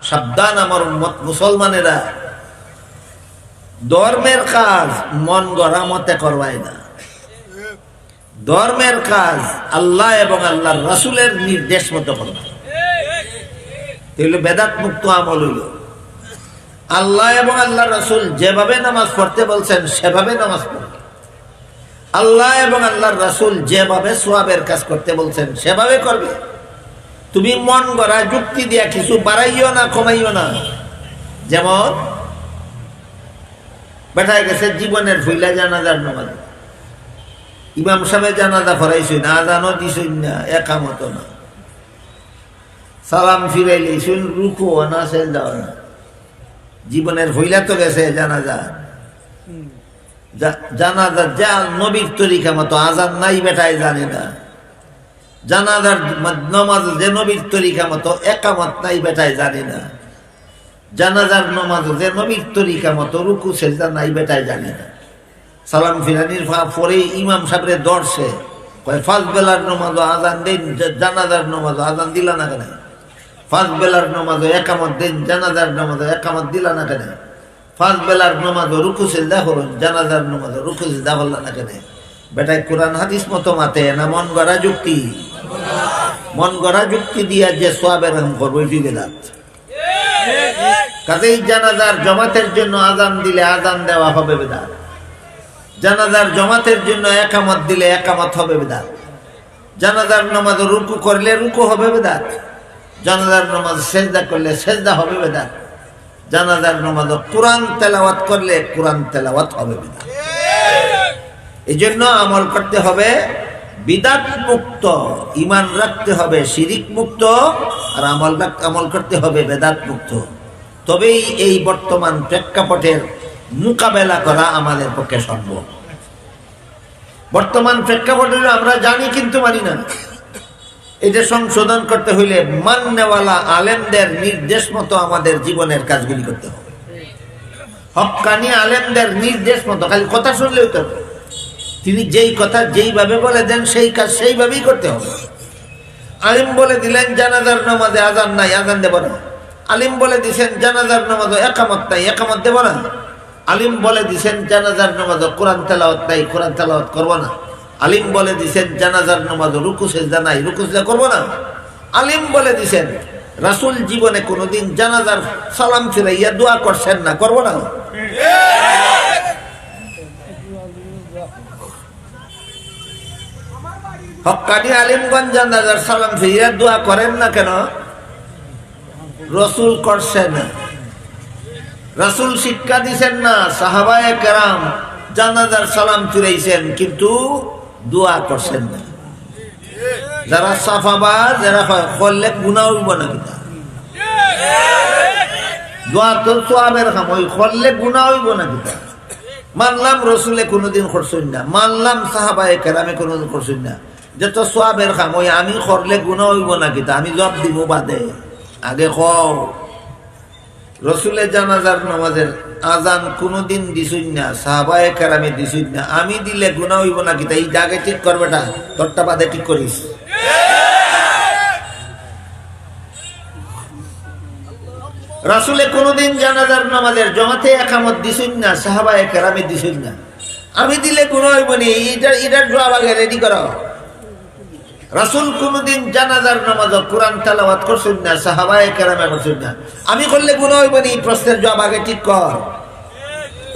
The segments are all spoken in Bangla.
সাবধান আমার উম্মত মুসলমানেরা, ধর্মের কাজ মন গড়া মতে করবাই না। ধর্মের কাজ আল্লাহ এবং আল্লাহর রাসূলের নির্দেশ মতো করবে। এগুলো বেদাত মুক্ত আমল হইল। আল্লাহ এবং আল্লাহর রাসূল যেভাবে নামাজ পড়তে বলছেন সেভাবে নামাজ পড়বে। আল্লাহ এবং আল্লাহর রাসূল যেভাবে সওয়াবের কাজ করতে বলছেন সেভাবে করবে। তুমি মন গড়া যুক্তি দিয়া কিছু বাড়াইও না কমাইও না। যেমন বেটায় গেছে জীবনের ভুইলা জানাজার নামাজ, ইমাম সাহেব জানাজা পড়াইছই না, আজানও দিছই না, একামত না, সালাম ফিরাইলেছুন, রুকু না, সেজদাও না। জীবনের ভুইলা তো গেছে জানাজা। জানাজার যা নবীর তরিকা মতো আজান নাই বেটায় জানে না। জানাজার নামাজ যে নবীর তরিকা মতো একামত নাই বেটায় জানে না। জানাজার নামাজ যে নবীর তরিকা মতো রুকু সেজদা নাই বেটায় জানে না। সালাম ফিরানির পরে ইমাম সাহেবরে দর্শে কয় ফার্স্ট বেলার নামাজও আজান দেন, জানাজার নামাজও আজান দিলা না কেন? ফার্স্ট বেলার নামাজও একামত দেন, জানাজার নামাজও একামত দিলা না কেন? ফার্স্ট বেলার নামাজও রুকু সেজদা করুন, জানাজার নামাজও রুকু সেজদা করলা না কেন? বেটায় কোরআন হাদিস মতো মাতে না মন গড়া যুক্তি? মন গড়া যুক্তি দিয়া যে সওয়াবের কাম করবো এটি বেদাত। কাজেই জানাজার জমাতের জন্য আজান দিলে আজান দেওয়া হবে বেদাত। জানাজার জমাতের জন্য একামত দিলে একামত হবে বেদাত। জানাজার নামাজ রুকু করলে রুকু হবে বেদাত। জানাজার নামাজ সেজদা করলে সেজদা হবে বেদাত। জানাজার নামাজ কোরআন তেলাওয়াত করলে কোরআন তেলাওয়াত হবে বেদাত। এই জন্য আমল করতে হবে বিদাত মুক্ত, ইমান রাখতে হবে শিরিক মুক্ত, আর আমল করতে হবে বেদাত মুক্ত। তবেই এই বর্তমান প্রেক্ষাপটের মোকাবেলা করা আমাদের পক্ষে সম্ভব। বর্তমান প্রেক্ষাপট আমরা জানি কিন্তু মানি না। এটা সংশোধন করতে হইলে মাননেওয়ালা আলেমদের নির্দেশ মতো আমাদের জীবনের কাজগুলি করতে হবে। হক্কানি আলেমদের নির্দেশ মতো, খালি কথা শুনলেই তো তিনি যেই কথা যেইভাবে বলে দেন সেই কাজ সেইভাবেই করতে হবে। আলিম বলে দিলেন জানাজার নামাজে আজান নাই, আজান দেব না। আলিম বলে দিছেন জানাজার নামাজে একামত নাই, একামত দেব না। আলিম বলে দিছেন জানাজার নামাজে কোরআন তেলাওয়াত নাই, কোরআন তেলাওয়াত করব না। আলিম বলে দিছেন জানাজার নামাজে রুকু সেজদা নাই, রুকু সেজদা করব না। আলিম বলে দিছেন রাসূল জীবনে কোনোদিন জানাজার সালাম ফিরাইয়া দোয়া করছেন না, করব না। হক্কানি আলিমগঞ্জ জানাজার সালাম ফিরিয়া দোয়া করেন না কেন? রাসূল করছেন না, রাসূল শিক্ষা দিছেন না। সাহাবায়ে কেরাম জানাজার সালাম ফিরাইছেন কিন্তু দোয়া করছেন না। যারা সাফাবাজ যারা করলে গুনাহ হইব না, কিনা দোয়া তো সওয়াবের কাম, ওই করলে গুনাহ হইব না কিনা? মানলাম রসুলে কোনোদিন করছেন না, মানলাম সাহাবায়ে কেরামে কোনোদিন করছেন না, যে তো সওয়াবের কাম, ওই আমি করলে গুনাহ হইব না কিতা? আমি জবাব দিব বাদে, আগে কও রসুলে জানাজার নামাজের আজান কোনোদিন দিছুন না, সাহাবায়ে কেরামে দিছুন না, আমি দিলে গুনাহ হইব না কিতা? এই জায়গায় ঠিক কর বেটা, তোরটা বাদে ঠিক করিস। রাসূলে কোনোদিন জানাজার নামাজের জমাতে একামত দিছুন না, সাহাবায়ে কেরামে দিছুন না, আমি দিলে গুনাহ হইব না। এটার জবাব আগে রেডি করো। রাসূল কোনদিন জানাজার নামাজ কোরআন তেলাওয়াত করছেন না, সাহাবায়ে কেরামে করছেন না, আমি করলে গুনাহ হইব না। এই প্রশ্নের জবাব আগে ঠিক কর।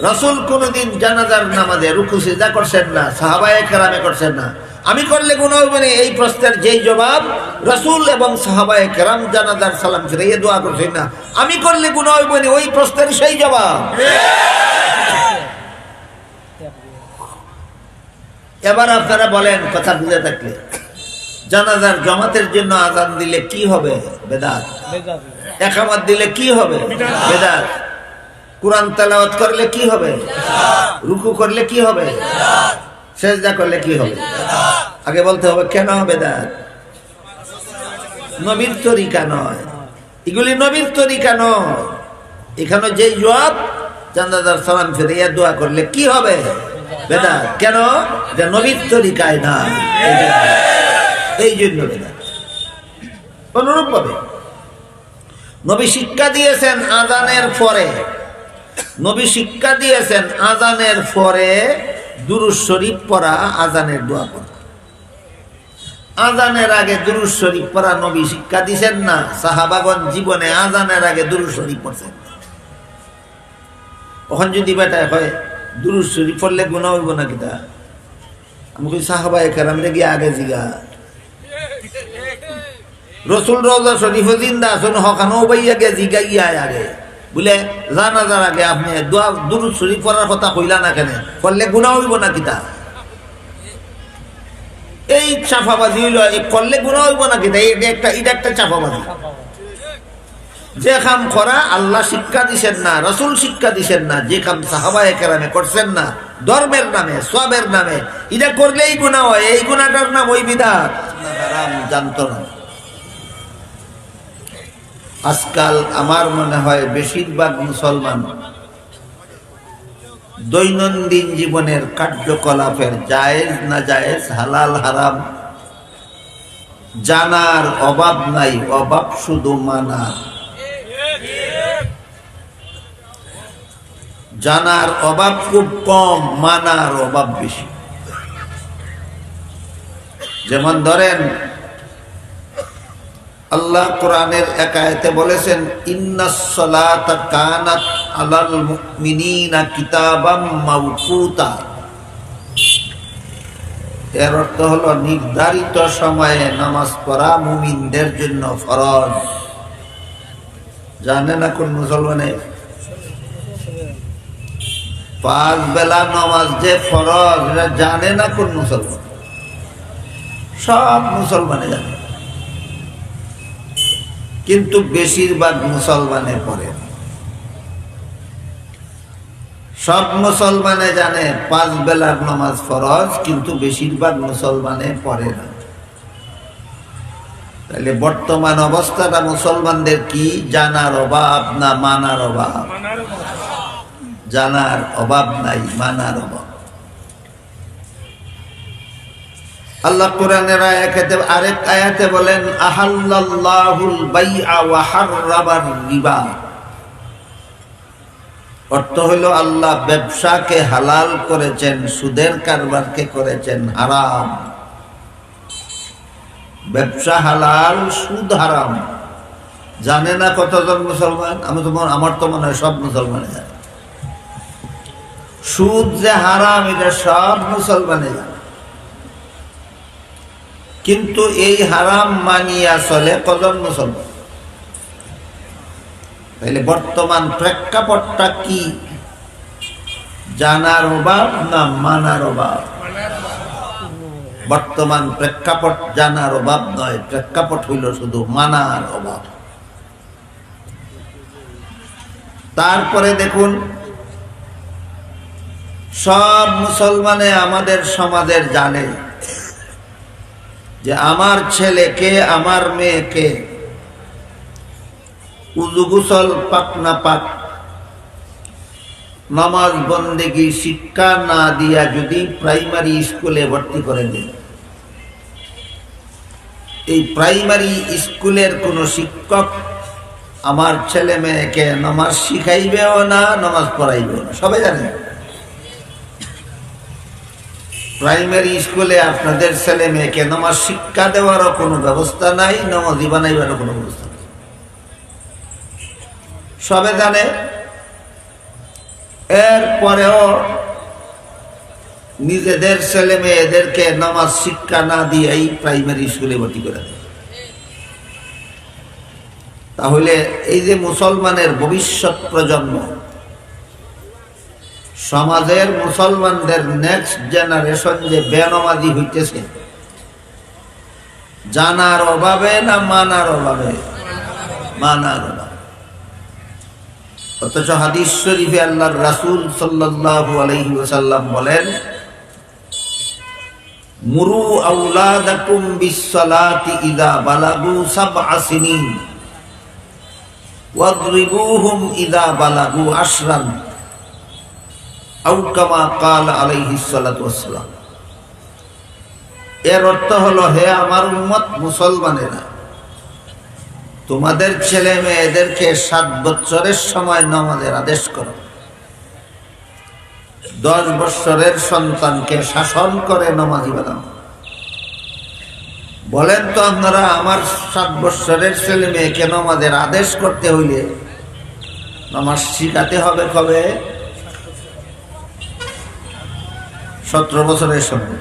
রাসূল কোনদিন জানাজার নামাজে রুকু সিজদা করছেন না, সাহাবায়ে কেরামে করছেন না, আমি করলে গুনাহ হইব না। এই প্রশ্নের যেই জবাব রাসূল এবং সাহাবায়ে কেরাম জানাজার সালাম ফিরাইয়া দোয়া করছেন না, আমি করলে গুনাহ হইব না, ওই প্রশ্নের সেই জবাব। এবার আপনারা বলেন, কথা বুঝে থাকলে, জানাজার জমাতের জন্য আজান দিলে কি হবে? বেদাত। একামত দিলে কি হবে? বেদাত। কোরআন তেলাওয়াত করলে কি হবে? রুকু করলে কি হবে? সেজদা করলে কি হবে? আগে বলতে হবে কেন বেদাত? নবীর তরিকা নয়, এগুলি নবীর তরিকা নয়। এখানে যে জবাব জানাজার সালাম ফিরাইয়া দোয়া করলে কি হবে? বেদাত। কেন? যে নবীর তরিকায় না, এই জন্য বেদাত। অনুরূপ ভাবে নবী শিক্ষা দিয়েছেন আজানের পরে, নবী শিক্ষা দিয়েছেন আজানের পরে দুরূদ শরীফ পড়া, আজানের দোয়া পড়া। আজানের আগে দুরূদ শরীফ পড়া নবী শিক্ষা দিয়েছেন না। সাহাবাগণ জীবনে আজানের আগে দুরূদ শরীফ পড়ছেন। ওখান যদি বেটায় হয় দুরূদ শরীফ পড়লে গুনাহ হইব না কিতা? আমি কই সাহাবায়ে কেরামরে গিয়ে আগে জিগা, রসুল রওজা শরীফে জিন্দা আছেন, হকানো বাইয়া গে জিগাইয়া আগে বলে জানাজার আগে আপনি দোয়া দুরূদ শরীফ পড়ার কথা কইলা না কেন? পড়লে গুনাহ হইব না কিতা? এই চাপাবাজি হইল, এই করলে গুনাহ হইব না কিতা? এটা একটা চাপাবাজি। যে কাম করা আল্লাহ শিক্ষা দিছেন না, রসুল শিক্ষা দিছেন না, যে কাম সাহাবায়ে কেরামে করছেন না ধর্মের নামে সওয়াবের নামে, এটা করলেই গুনাহ হয়। এই গুনাহটার নাম ওই বিদআত, হারাম জানতো না। আজকাল আমার মনে হয় বেশিরভাগ মুসলমান দৈনন্দিন জীবনের কার্যকলাপের জায়েজ না জায়েজ, হালাল হারাম জানার অভাব নাই, অভাব শুধু মানার। জানার অভাব খুব কম, মানার অভাব বেশি। যেমন ধরেন আল্লাহ কোরআনের এক আয়াতে বলেছেন, ইন্নাস সালাতা কানাত আলাল মুমিনিনা কিতাবাম মাওকুতা। এর অর্থ হলো নির্ধারিত সময়ে নামাজ পড়া মুমিনদের জন্য ফরজ। জানে না কোন মুসলমানে? 5 বেলা নামাজ যে ফরজ এটা জানে না কোন মুসলমান? সব মুসলমানে জানে, কিন্তু বেশিরভাগ মুসলমানে পড়ে। সব মুসলমানে জানে 5 বেলার নামাজ ফরজ, কিন্তু বেশিরভাগ মুসলমানে পড়ে না। তাহলে বর্তমান অবস্থাটা মুসলমানদের কি? জানার অভাব না মানার অভাব? জানার অভাব নাই, মানার অভাব। আল্লাহ কোরআনের আরেক আয়াতে বলেন, আহাল্লাল্লাহুল বাইআ ওয়া হাররামার রিবা। অর্থ হলো আল্লাহ ব্যবসাকে হালাল করেছেন, সুদের কারবারকে করেছেন হারাম। ব্যবসা হালাল, সুদ হারাম। জানে না কতজন মুসলমান? আমার তো মনে হয় সব মুসলমানে জানে। সুদ যে হারাম এটা সব মুসলমানে জানে, কিন্তু এই হারাম মানিয়া চলে কজন মুসলমান? তাহলে বর্তমান প্রেক্ষাপটটা কি? জানার অভাব না মানার অভাব? বর্তমান প্রেক্ষাপট জানার অভাব নয়, প্রেক্ষাপট হইল শুধু মানার অভাব। তারপরে দেখুন, সব মুসলমানে আমাদের সমাজের জানে যে আমার ছেলেকে আমার মেয়েকে উযু গোসল পাক না পাক নামাজ বন্দেগী শিক্ষা না দিয়া যদি প্রাইমারি স্কুলে ভর্তি করে দেন, এই প্রাইমারি স্কুলের কোন শিক্ষক আমার ছেলে মেয়েকে নামাজ শিখাইবেও না, নামাজ পড়াইবেও না। সবাই জানে প্রাইমারি স্কুলে আপনাদের ছেলে মেয়েকে নামাজ শিক্ষা দেওয়ারও কোনো ব্যবস্থা নাই, নামাজি বানাইবারও কোনো ব্যবস্থা নেই। সবে জানে। এরপরেও নিজেদের ছেলে মেয়েদেরকে নামাজ শিক্ষা না দিয়েই প্রাইমারি স্কুলে ভর্তি করে দেয়। তাহলে এই যে মুসলমানের ভবিষ্যৎ প্রজন্ম, সমাজের মুসলমানদের নেক্সট জেনারেশন যে বেনামাজি হইতেছে, জানার অভাবে না মানার অভাবে? মানার অভাবে। অথচ হাদিস শরীফে আল্লাহর রাসূল সাল্লাল্লাহু আলাইহি ওয়াসাল্লাম বলেন, মুরু আওলাদাকুম বিসসালাতি ইযা বালাগু সাবআ সিনিন ওয়াদরিবুহুম ইযা বালাগু আশরান আও কামা ক্বালা আলাইহিস সালাতু ওয়াসসালাম। এর অর্থ হলো, হে আমার উম্মত মুসলমানেরা, তোমাদের ছেলে মেয়েদেরকে 7 বছরের সময় নামাজের আদেশ করো, 10 বছরের সন্তানকে শাসন করে নামাজি বানাও। বলেন তো আপনারা, আমার 7 বছরের ছেলে মেয়েকে নামাজের আদেশ করতে হইলে নামাজ শিখাতে হবে কবে? 17 বছরের সময়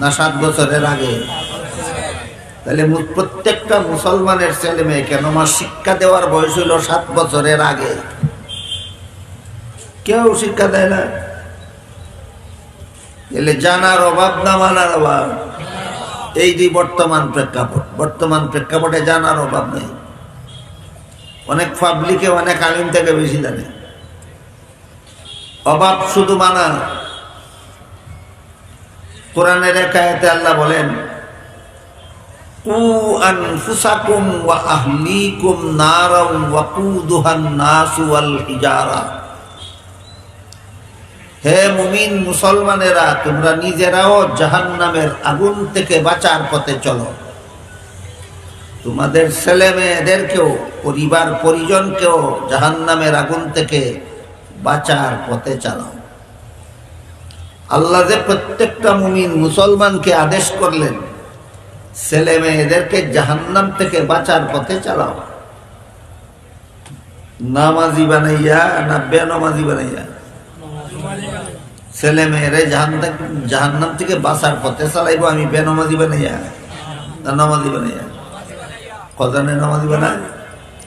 না 7 বছরের আগে? তাহলে প্রত্যেকটা মুসলমানের ছেলে মেয়েকে নামাজ শিক্ষা দেওয়ার বয়স হইল 7 বছরের আগে। কেউ শিক্ষা দেয় না। এলে জানার অভাব না মানার অভাব, এই যে বর্তমান প্রেক্ষাপটে জানার অভাব নেই। অনেক পাবলিকে অনেক আলিম থেকে বেশি জানে। অভাব শুধু মানা। কোরআনের এক আয়াতে আল্লাহ বলেন, কু আনফুসাকুম ওয়া আহলিকুম নারাম ওয়াকুদুহান নাসু ওয়াল হিজারা। হে মুমিন মুসলমানেরা, তোমরা নিজেরাও জাহান্নামের আগুন থেকে বাঁচার পথে চলো, তোমাদের ছেলে মেয়েদেরকেও, পরিবার পরিজনকেও জাহান্নামের আগুন থেকে বাঁচার পথে চালাও। আল্লাহ যে প্রত্যেকটা মুমিন মুসলমানকে আদেশ করলেন, ছেলে মেয়েদেরকে জাহান্নাম থেকে বাঁচার পথে চালাও। নামাজি বানাইয়া না বেনামাজি বানাইয়া? ছেলে মেয়েরে জাহান্নাম থেকে বাঁচার পথে চালাইবো আমি বেনামাজি বানাইয়া না নামাজি বানাইয়া? কজনে নামাজি বানায়?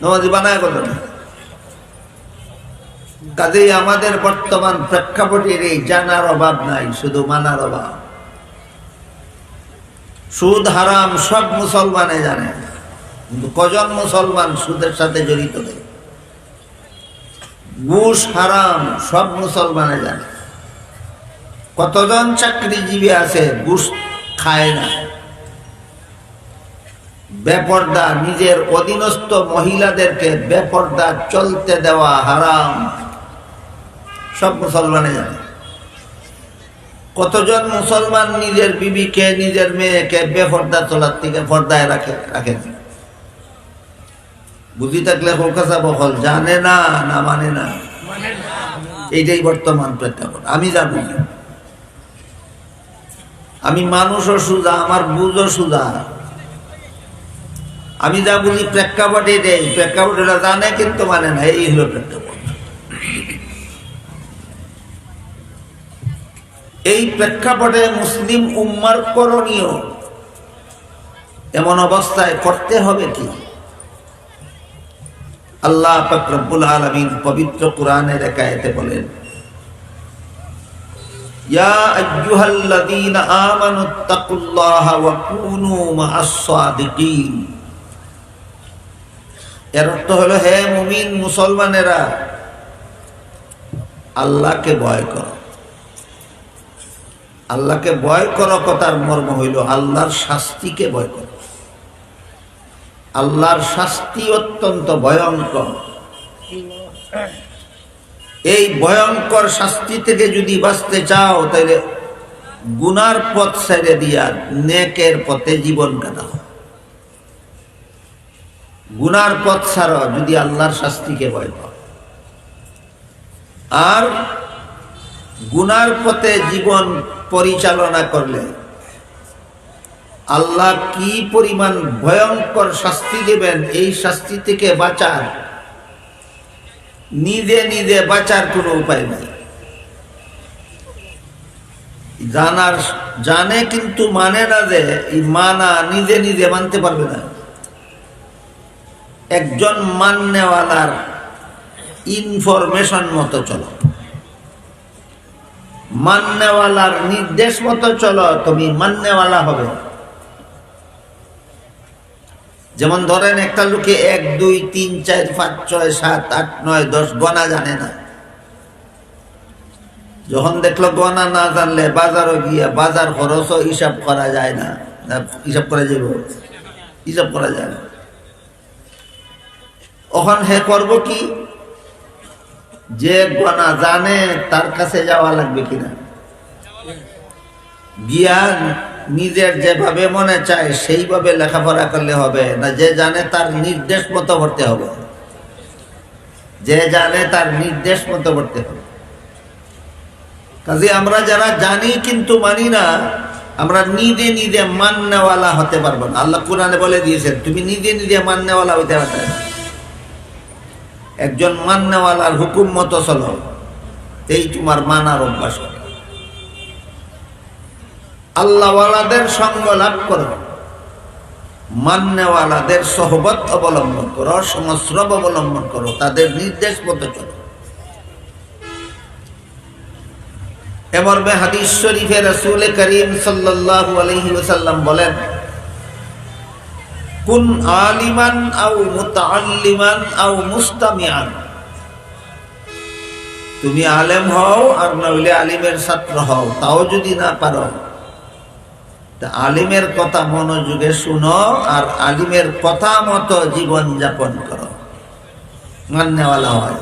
নামাজি বানায় কজনে? কাজেই আমাদের বর্তমান প্রেক্ষাপটের এই জানার অভাব নাই, শুধু মানার অভাব। সুদ হারাম সব মুসলমানে জানে, কিন্তু কজন মুসলমান সুদের সাথে জড়িত নেই? ঘুষ হারাম সব মুসলমানে জানে, কতজন চাকরিজীবী আছে ঘুষ খায় না? বেপরদা, নিজের অধীনস্থ মহিলাদেরকে বেপরদা চলতে দেওয়া হারাম, সব মুসলমানে জানে। কতজন মুসলমান নিজের বিবিকে, নিজের মেয়েকে বেপরদা চলার থেকে পর্দায় রাখেন? বুঝি থাকলে হোকাসা বহল, জানে না না মানে না? এইটাই বর্তমান প্রেক্ষাপট। আমি যা বুঝি, আমি মানুষও সুজা, আমার বুঝও সুজা। আমি যা বুঝি প্রেক্ষাপট এটাই। প্রেক্ষাপট এটা জানে কিন্তু মানে না, এই হলো প্রেক্ষাপট। এই প্রেক্ষাপটে মুসলিম উম্মার করণীয় এমন অবস্থায় করতে হবে কি? আল্লাহ পাক রব্বুল আলামিন পবিত্র কোরআনের এক আয়াতে বলেন, ইয়া আইয়ুহাল্লাযীনা আমানুত্তাকুল্লাহা ওয়া কুনু মা'আস সাদিকিন। এর অর্থ হলো, হে মুমিন মুসলমানেরা, আল্লাহকে ভয় করো। আল্লাহকে ভয় করো কথার মর্ম হইল আল্লাহর শাস্তিকে ভয় করো। আল্লাহর শাস্তি অত্যন্ত ভয়ঙ্কর। এই ভয়ঙ্কর শাস্তি থেকে যদি বাঁচতে চাও, তাহলে গুনার পথ ছেড়ে দিয়া নেকের পথে জীবন কাটাও। গুনার পথ ছাড়ো যদি আল্লাহর শাস্তিকে ভয় পাও। আর গুনার পথে জীবন পরিচালনা করলে আল্লাহ কি পরিমাণ ভয়ঙ্কর শাস্তি দেবেন, এই শাস্তি থেকে বাঁচার, নিজে নিজে বাঁচার কোনো উপায় নাই। জানে কিন্তু মানে না, যে এই মানা নিজে নিজে মানতে পারবে না। একজন মাননেওয়ালার ইনফরমেশন মতো চলো, মাননেওয়ালার নির্দেশ মতো চলো, তুমি মাননেওয়ালা হবে। যেমন ধরেন একটা লোকে 1 2 3 4 5 6 7 8 9 10 গণা জানে না। যখন দেখলো গণা না জানলে বাজারও গিয়া বাজার খরচও হিসাব করা যায় না। হিসাব করা যাব? হিসাব করা যায় না। ওখান হে করব কি? যে গণা জানে তার কাছে যাওয়া লাগবে কিনা, গিয়া নিজের যেভাবে মনে চায় সেইভাবে লেখাপড়া করলে হবে না, যে জানে তার নির্দেশ মতো পড়তে হবে, যে জানে তার নির্দেশ মতো পড়তে হবে। কাজে আমরা যারা জানি কিন্তু মানি না, আমরা নিজে নিজে মাননেওয়ালা হতে পারবো না। আল্লাহ কুরআনে বলে দিয়েছেন, তুমি নিজে নিজে মাননেওয়ালা হইতে পারবে না। একজন মাননেওয়ালার হুকুম মতো চলো, এই তোমার মানার অভ্যাস করো। আল্লাহওয়ালাদের সঙ্গ লাভ করো, মাননেওয়ালাদের সহবত অবলম্বন করো, সংস্রব অবলম্বন করো, তাদের নির্দেশ মতো চলো। এমর্মে হাদিস শরীফে রাসূল করিম সাল্লাল্লাহু আলাইহি ওয়াসাল্লাম বলেন, কুন আলিমান আও মুতাআল্লিমান আও মুস্তামিআন, তুমি আলেম হও আর নইলে আলিমের ছাত্র হও, তাও যদি না পারো তা আলিমের কথা মনোযোগে শুনো আর আলিমের কথা মতো জীবন যাপন করো, মাননেওয়ালা হয়।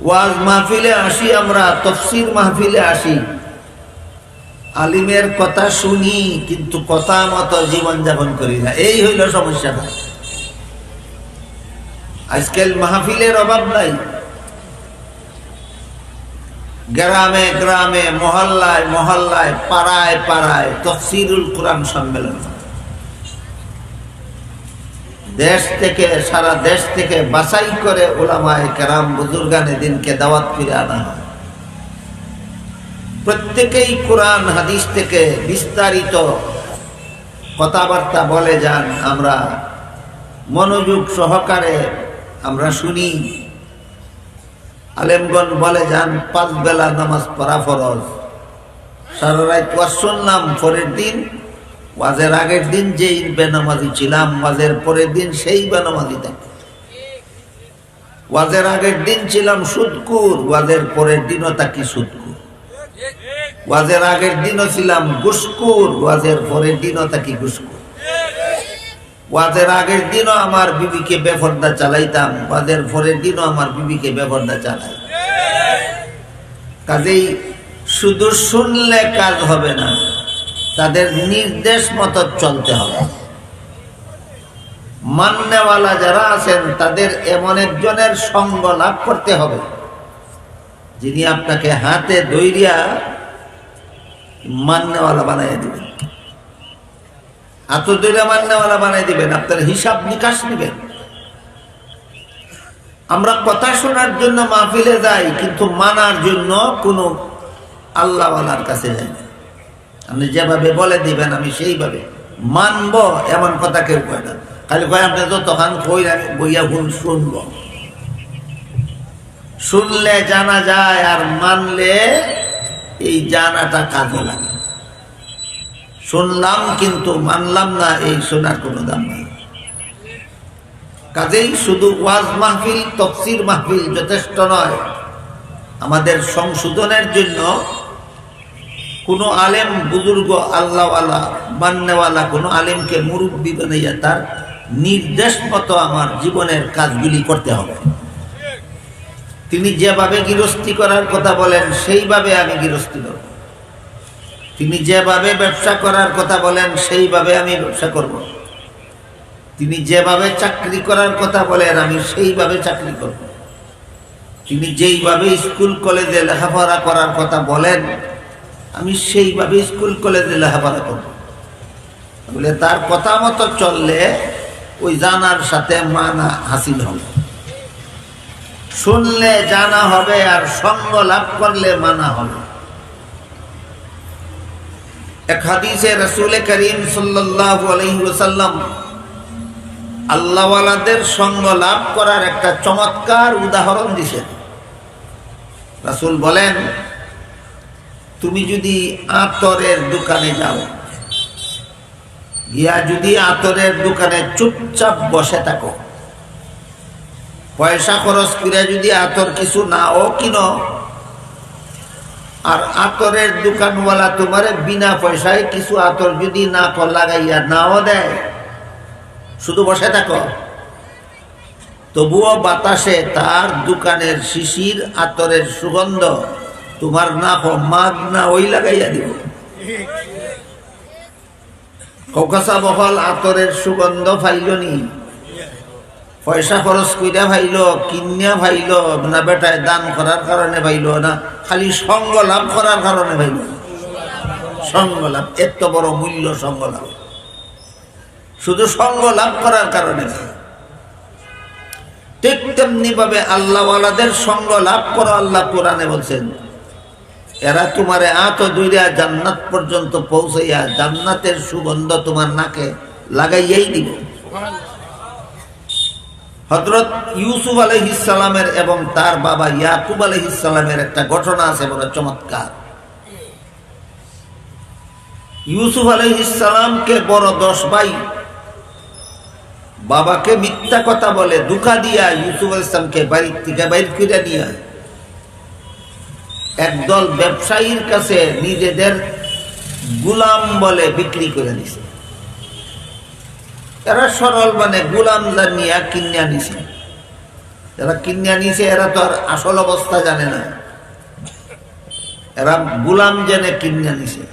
ওয়াজ মাহফিলে আসি আমরা, তাফসীর মাহফিলে আসি, আলিমের কথা শুনি কিন্তু কথা মতো জীবন যাপন করি না, এই হইল সমস্যাটা। আজকাল মাহফিলের অভাব নাই, গ্রামে গ্রামে, মহল্লায় মহল্লায়, পাড়ায় পাড়ায় তাফসীরুল কুরআন সম্মেলন। দেশ থেকে, সারা দেশ থেকে বাছাই করে উলামায়ে কেরাম বুজুর্গানে দিনকে দাওয়াত করে আনা হয়। প্রত্যেকেই কোরআন হাদিস থেকে বিস্তারিত কথাবার্তা বলে যান, আমরা মনোযোগ সহকারে আমরা শুনি। আলেমগণ বলে যান, 5 বেলা নামাজ পড়া ফরজ। সারা রাত ওয়াজ শুনলাম, পরের দিন ওয়াজের আগের দিন যেই বেনামাজি ছিলাম, ওয়াজের পরের দিন সেই বেনামাজি থাকি। ওয়াজের আগের দিন ছিলাম সুদকুর, ওয়াজের পরের দিনও থাকি সুদকুর। ওয়াজের আগের দিনও ছিলাম ঘুষকুর, ওয়াজের পরের দিনও থাকি ঘুষকুর। ওয়াজের আগের দিনও আমার বিবিকে বেপরদা চালাইতাম, ওয়াজের পরের দিনও আমার বিবিকে বেপরদা চালাই। কাজেই শুধু শুনলে কাজ হবে না, তাদের নির্দেশ মতো চলতে হবে। মাননেওয়ালা যারা আছেন তাদের এমন একজনের সঙ্গ লাভ করতে হবে, যিনি আপনাকে হাতে ধইরিয়া মাননেওয়ালা বানাই দিবেন, হাত ধরে মাননেওয়ালা বানাই দিবেন, আপনার হিসাব নিকাশ নিবেন। আমরা কথা শোনার জন্য মাহফিলে যাই, কিন্তু মানার জন্য কোনো আল্লাহওয়ালার কাছে যাই না। আপনি যেভাবে বলে দিবেন আমি সেইভাবে মানবো, এমন কথা কেউ কয় না। খালি কয় আপনি তো তখন কই আমি বইয়া শুনব। শুনলে জানা যায়, আর মানলে এই জানাটা কাজে লাগে। শুনলাম কিন্তু মানলাম না, এই শোনার কোনো দাম নাই। কাজেই শুধু ওয়াজ মাহফিল, তাফসীর মাহফিল যথেষ্ট নয়। আমাদের সংশোধনের জন্য কোনো আলেম বুজুর্গ আল্লাহওয়ালা মান্যওয়ালা কোনো আলেমকে মুরব্বী বানাইয়া তার নির্দেশ মতো আমার জীবনের কাজগুলি করতে হবে। তিনি যেভাবে গৃহস্থী করার কথা বলেন সেইভাবে আমি গৃহস্থী করব। তিনি যেভাবে ব্যবসা করার কথা বলেন সেইভাবে আমি ব্যবসা করব। তিনি যেভাবে চাকরি করার কথা বলেন আমি সেইভাবে চাকরি করব। তিনি যেইভাবে স্কুল কলেজে লেখাপড়া করার কথা বলেন আমি সেইভাবে স্কুল কলেজে লেখাপড়া করব। বলে তার কথা মতো চললে ওই জানার সাথে মানা হাসিল হবে। শুনলে জানা হবে, আর সঙ্গ লাভ করলে মানা হবে। এক হাদিসে রাসূল করিম সাল্লাল্লাহু আলাইহি ওয়াসাল্লাম আল্লাহওয়ালাদের সঙ্গ লাভ করার একটা চমৎকার উদাহরণ দিয়েছেন। রাসূল বলেন, তুমি যদি আতরের দোকানে যাও, গিয়া যদি আতরের দোকানে চুপচাপ বসে থাকো, পয়সা খরচ করে যদি আতর কিছু নাও কিনো, আর আতরের দোকানওয়ালা তোমারে বিনা পয়সায় কিছু আতর যদি না লাগাইয়া নাও দেয়, শুধু বসে থাকো, তবুও বাতাসে তার দোকানের শিশির আতরের সুগন্ধ তোমার নাক মাগ না ওই লাগাইয়া দিব। কৌকাসা বহল আতরের সুগন্ধ ফাইলনি, পয়সা খরচ কইরা ভাইল, কিনিয়া ভাইল না বেটায় দান করার কারণে ভাইল না খালি সঙ্গ লাভ করার কারণে ভাইল? সঙ্গ লাভ, এত বড় মূল্য সঙ্গ লাভ, শুধু সঙ্গ লাভ করার কারণে। ঠিক তেমনি ভাবে আল্লাহওয়ালাদের সঙ্গ লাভ করো। আল্লাহ কোরআনে বলছেন, এরা তোমারে আত দুইরা জান্নাত পর্যন্ত পৌঁছাইয়া জান্নাতের সুগন্ধ তোমার নাকে লাগাইয়াই দিব। হযরত ইউসুফ আলাইহিস সালামের এবং তার বাবা ইয়াকুব আলাইহিস সালামের একটা ঘটনা আছে বড় চমৎকার। ইউসুফ আলাইহিস সালামকে বড় 10 ভাই বাবাকে মিথ্যা কথা বলে ধোঁকা দিয়া ইউসুফ আলাইহিস সালামকে বাড়ি থেকে বাইর করে নিয়ে একদল ব্যবসায়ীর কাছে নিজেদের গোলাম বলে বিক্রি করে দিছে। এরা সরল মানে গোলাম জানিয়া কিনিয়া নিছে। যারা কিনিয়া নিছে এরা তো আর আসল অবস্থা জানে না, এরা গোলাম জেনে কিনিয়া নিছে।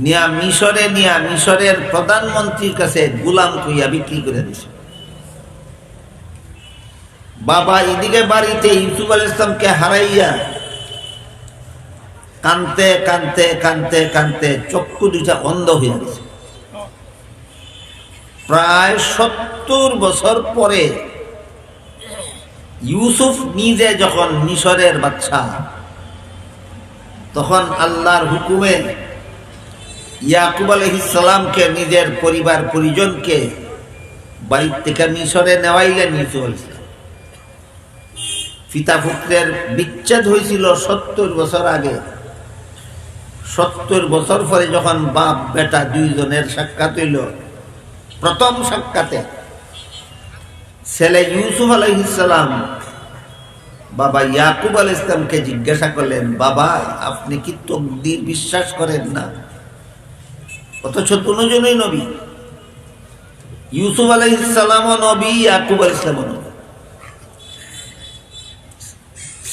নিয়া মিশরে নিয়া মিশরের প্রধানমন্ত্রীর কাছে গোলাম কইয়া বিক্রি করে দিছে। বাবা এদিকে বাড়িতে ইউসুফ আলাইহিস সালামকে হারাইয়া কানতে কানতে কানতে কানতে চক্ষু দুইটা অন্ধ হয়ে গেছে। প্রায় 70 বছর পরে ইউসুফ নিজে যখন মিশরের বাদশা, তখন আল্লাহর হুকুমে ইয়াকুব আলাইহিস সালামকে নিজের পরিবার পরিজনকে বাড়ি থেকে মিশরে নেওয়াইলেন। ইউসুফ আলাইহিস সালাম পিতা পুত্রের বিচ্ছেদ হয়েছিল 70 বছর আগে। 70 বছর পরে যখন বাপ বেটা দুইজনের সাক্ষাৎ হইল, প্রথম সাক্ষাতে ছেলে ইউসুফ আলাইহিস সালাম বাবা ইয়াকুব আলাইহিস সালামকে জিজ্ঞাসা করলেন, বাবা আপনি কি তকদির বিশ্বাস করেন না? অথচ দুজনই নবী, ইউসুফ আলাইহিস সালামও নবী, ইয়াকুব আলাইহিস সালামও নবী।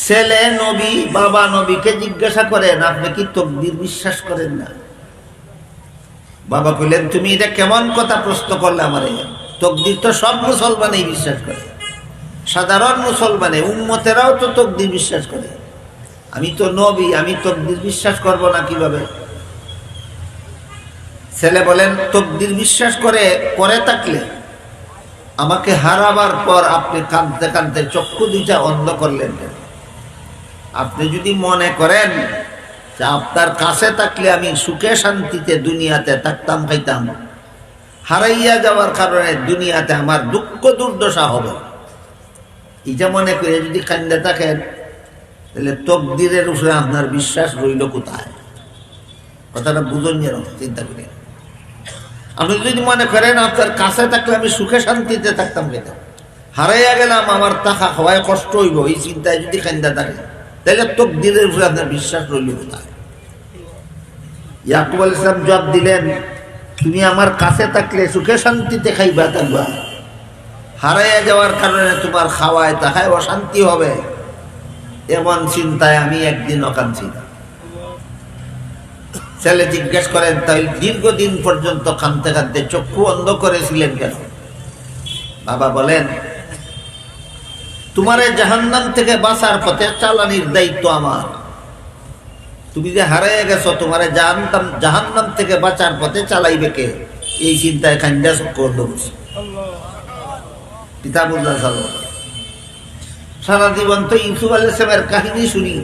ছেলে নবী বাবা নবীকে জিজ্ঞাসা করেন, আপনি কি তকদির বিশ্বাস করেন না? বাবা কইলেন, তুমি এটা কেমন কথা প্রশ্ন করলে আমারে? তকদির তো সব মুসলমানই বিশ্বাস করে, সাধারণ মুসলমানে উম্মতেরাও তো তকদির বিশ্বাস করে। আমি তো নবী, আমি তকদির বিশ্বাস করব না কিভাবে? ছেলে বলেন, তকদির বিশ্বাস করে থাকলে আমাকে হারাবার পর আপনি কাঁদতে কাঁদতে চক্ষু দুইটা অন্ধ করলেন কেন? আপনি যদি মনে করেন যে আপনার কাছে থাকলে আমি সুখে শান্তিতে দুনিয়াতে থাকতাম খাইতাম, হারাইয়া যাওয়ার কারণে দুনিয়াতে আমার দুঃখ দুর্দশা হবে, এটা মনে করে যদি কান্দে থাকেন, তাহলে তকদিরের উপরে আপনার বিশ্বাস রইল কোথায়? কথাটা বুঝুন যেন, চিন্তা করি। আপনি যদি মনে করেন আপনার কাছে থাকলে আমি সুখে শান্তিতে থাকতাম খেতাম, হারাইয়া গেলাম আমার টাকা খাওয়ায় কষ্ট হইব, এই চিন্তায় যদি কান্দা থাকে, তাহলে তকদিরের উপরে আপনার বিশ্বাস রইল কোথায়? ইয়াকুব আলাইহিস সালাম জবাব দিলেন, তুমি আমার কাছে থাকলে সুখে শান্তিতে খাইবা থাকবা, হারাইয়া যাওয়ার কারণে তোমার খাওয়ায় তাহায় অশান্তি হবে, এমন চিন্তায় আমি একদিনও কাঁদছি না। ছেলে জিজ্ঞেস করেন, তাই দীর্ঘদিন পর্যন্ত কাঁদতে কাঁদতে চক্ষু অন্ধ করেছিলেন কেন? বাবা বলেন, তোমার জাহান্নাম থেকে বাঁচার পথে চালানির দায়িত্ব আমার। তুমি যে হারাইয়া গেছো, তোমার জাহান্নাম থেকে বাঁচার পথে চালাইবে কে? এই চিন্তায় কান্দা চক্ষু অন্ধ করছে। কিতাবুল্লাহ সারা জীবন তো ইউসুফ আলাইহিস সালামের কাহিনী শুনি,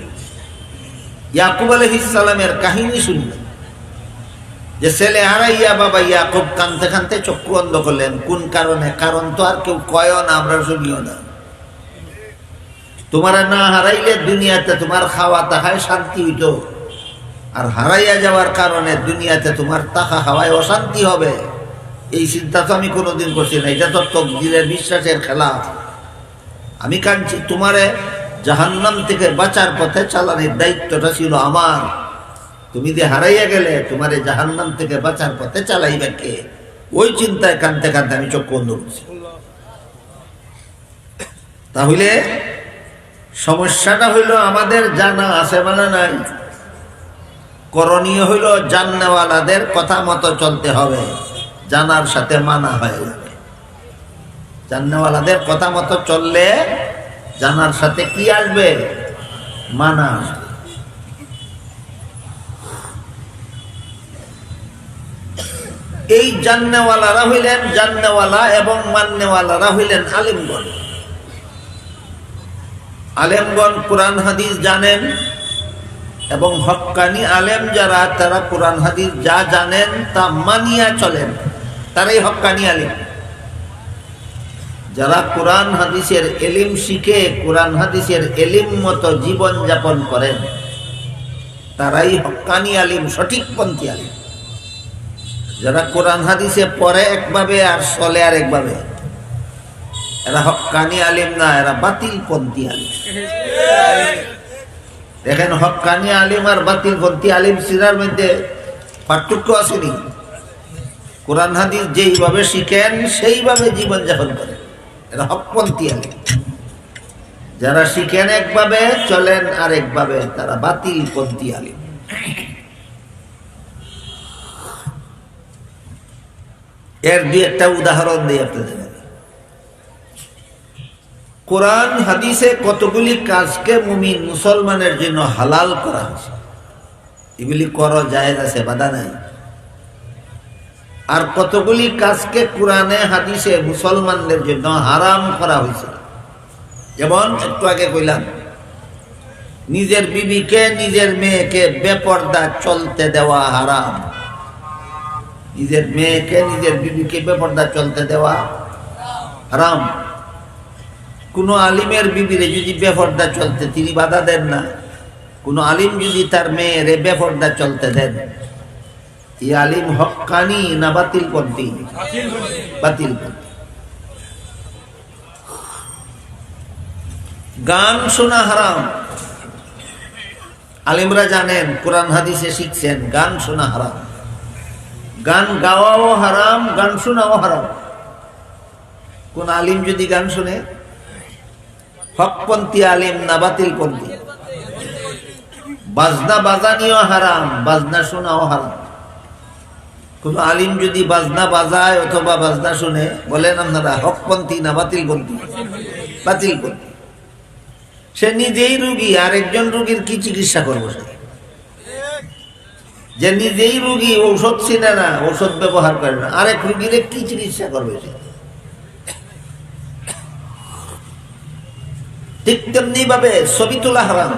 ইয়াকুব আলাইহিস সালামের কাহিনী শুনি, যে ছেলে হারাইয়া বাবা ইয়াকুব কানতে কানতে চক্ষু অন্ধ করলেন। কোন কারণে? কারণ তো আর কেউ কয়ও না, আমরা শুনিও না। তোমার না হারাইলে দুনিয়াতে তোমার খাওয়া তাহায় শান্তি হইত, আর হারাইয়া যাওয়ার কারণে দুনিয়াতে তোমার টাকা খাওয়ায় অশান্তি হবে, এই চিন্তা তো আমি কোনোদিন করছি না। এটা তো তকদিরের বিশ্বাসের খেলা। আমি কাঁদছি, তোমারে জাহান্নাম থেকে বাঁচার পথে চালানোর দায়িত্বটা ছিল আমার। তুমি যে হারাইয়া গেলে, তোমারে জাহান্নাম থেকে বাঁচার পথে চালাইবে কে? ওই চিন্তায় কাঁদতে কাঁদতে আমি চক্ষু অন্ধ করছি। তাহলে সমস্যাটা হইল আমাদের জানা আছে মানে নাই। করণীয় হইল জাননেওয়ালাদের কথা মতো চলতে হবে, জানার সাথে মানা হয়ে যাবে। জাননেওয়ালাদের কথা মতো চললে জানার সাথে কি আসবে? মানা আসবে। এই জাননেওয়ালারা হইলেন, জাননেওয়ালা এবং মাননেওয়ালারা হইলেন আলেমগণ। আলেমগণ কোরআন হাদিস জানেন এবং হক্কানি আলেম যারা, তারা কোরআন হাদিস যা জানেন তা মানিয়া চলেন, তারাই হক্কানি আলেম। যারা কোরআন হাদিসের এলিম শিখে কোরআন হাদিসের এলিম মতো জীবন যাপন করেন, তারাই হক্কানি আলিম, সঠিকপন্থী আলিম। যারা কোরআন হাদিসে পড়ে একভাবে আর চলে আর একভাবে, এরা হক্কানি আলিম না, এরা বাতিলপন্থী আলিম। দেখেন, হক্কানি আলিম আর বাতিলপন্থী আলিম সিরার মধ্যে পার্থক্য আসেনি। কোরআন হাদিস যেইভাবে শিখেন সেইভাবে জীবনযাপন করেন, এরা হকপন্থী আলিম। যারা শিখেন একভাবে চলেন আরেকভাবে, তারা বাতিলপন্থী আলিম। এর দুই একটা উদাহরণ দিই আপনাদের। কোরআন হাদিসে কতগুলি কাজকে মুমিন মুসলমানের জন্য হালাল করা হয়েছে, এগুলি করা জায়েজ আছে, বাধা নাই। আর কতগুলি কাজকে কোরআনে হাদিসে মুসলমানদের জন্য হারাম করা হয়েছে। যেমন একটু আগে কইলাম, নিজের বিবিকে নিজের মেয়েকে বেপর্দা চলতে দেওয়া হারাম। নিজের মেয়েকে নিজের বিবিকে বেপর্দা চলতে দেওয়া হারাম। কোন আলিমের বিবিরে যদি বেপর্দা চলতে তিনি বাধা দেন না, কোন আলিম যদি তার মেয়ের বেপর্দা চলতে দেন, এই আলিম হক্কানি না বাতিলপন্থী? বাতিলপন্থী। গান শোনা হারাম। আলিমরা জানেন, কোরআন হাদিসে শিখছেন, গান শোনা হারাম। গান গাওয়াও হারাম, গান শোনাও হারাম। কোন আলিম যদি গান শুনে, হকপন্থী আলিম না বাতিলপন্থী? বাজনা বাজানিও হারাম, বাজনা শোনাও হারাম। কোন আলিম যদি বাজনা বাজায় অথবা বাজনা শুনে, বলেন আপনারা হকপন্থী না বাতিলপন্থী? বাতিলপন্থী। সে নিজেই রুগী, আরেকজন রুগীর কি চিকিৎসা করবো? যে নিজেই রুগী, ঔষধ চিনে না, ঔষধ ব্যবহার করে না, আরেক রুগীরে কি চিকিৎসা করবে সে? ঠিক তেমনি ভাবে ছবি তোলা হারাম।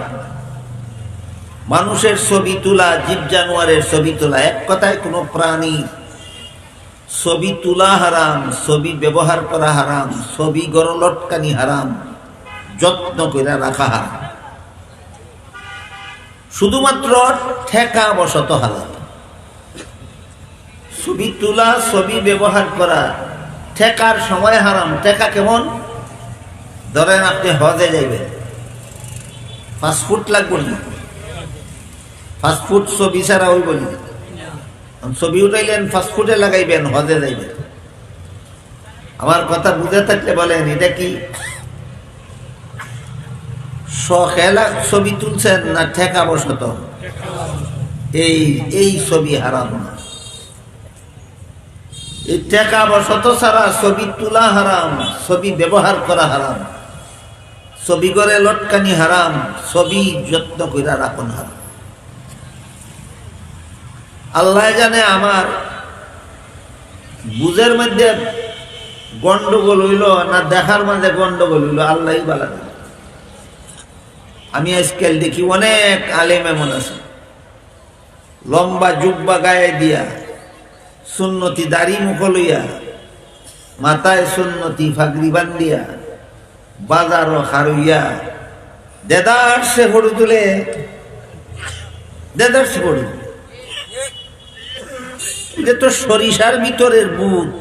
মানুষের ছবি তোলা, জীব জানোয়ারের ছবি তোলা, এক কথায় কোনো প্রাণী ছবি তোলা হারাম, ছবি ব্যবহার করা হারাম, ছবি গড়লটকানি হারাম, যত্ন করে রাখা হারাম। শুধুমাত্র ঠেকা বশত হালাল। ছবি তোলা, ছবি ব্যবহার করা ঠেকার সময় হারাম। ঠেকা কেমন? ধরেন আপনি হজে যাইবেন, পাসপোর্ট লাগবে না, পাসপোর্ট ছবি ছাড়া ওই বলি, ছবি উঠাইলেন পাসপোর্টে লাগাইবেন, হজে যাইবেন। আমার কথা বুঝে থাকলে বলেন, এটা কি শখেলা ছবি তুলছেন না ঠেকা বশত? এই ছবি হারাম না। এই ঠেকা বশত ছাড়া ছবি তোলা হারাম, ছবি ব্যবহার করা হারাম, ছবি করে লটকানি হারাম, ছবি যত্ন করে রাখুন হারাম। আল্লাহ জানে আমার বুঝের মধ্যে গন্ডগোল হইল না দেখার মধ্যে গন্ডগোল হইল, আল্লাহই বালা। আমি আজকাল দেখি অনেক আলেম এমন আছে, লম্বা জুব্বা গায়ে দিয়া, সুন্নতি দাড়ি মুখ লইয়া, মাথায় সুন্নতি ফাগরি বান্ধিয়া, বাজারও খারুইয়া, দেদারসে ফটো তুলে, দেদারসে ফটো। এটা তো সরিষার ভিতরের বুথ।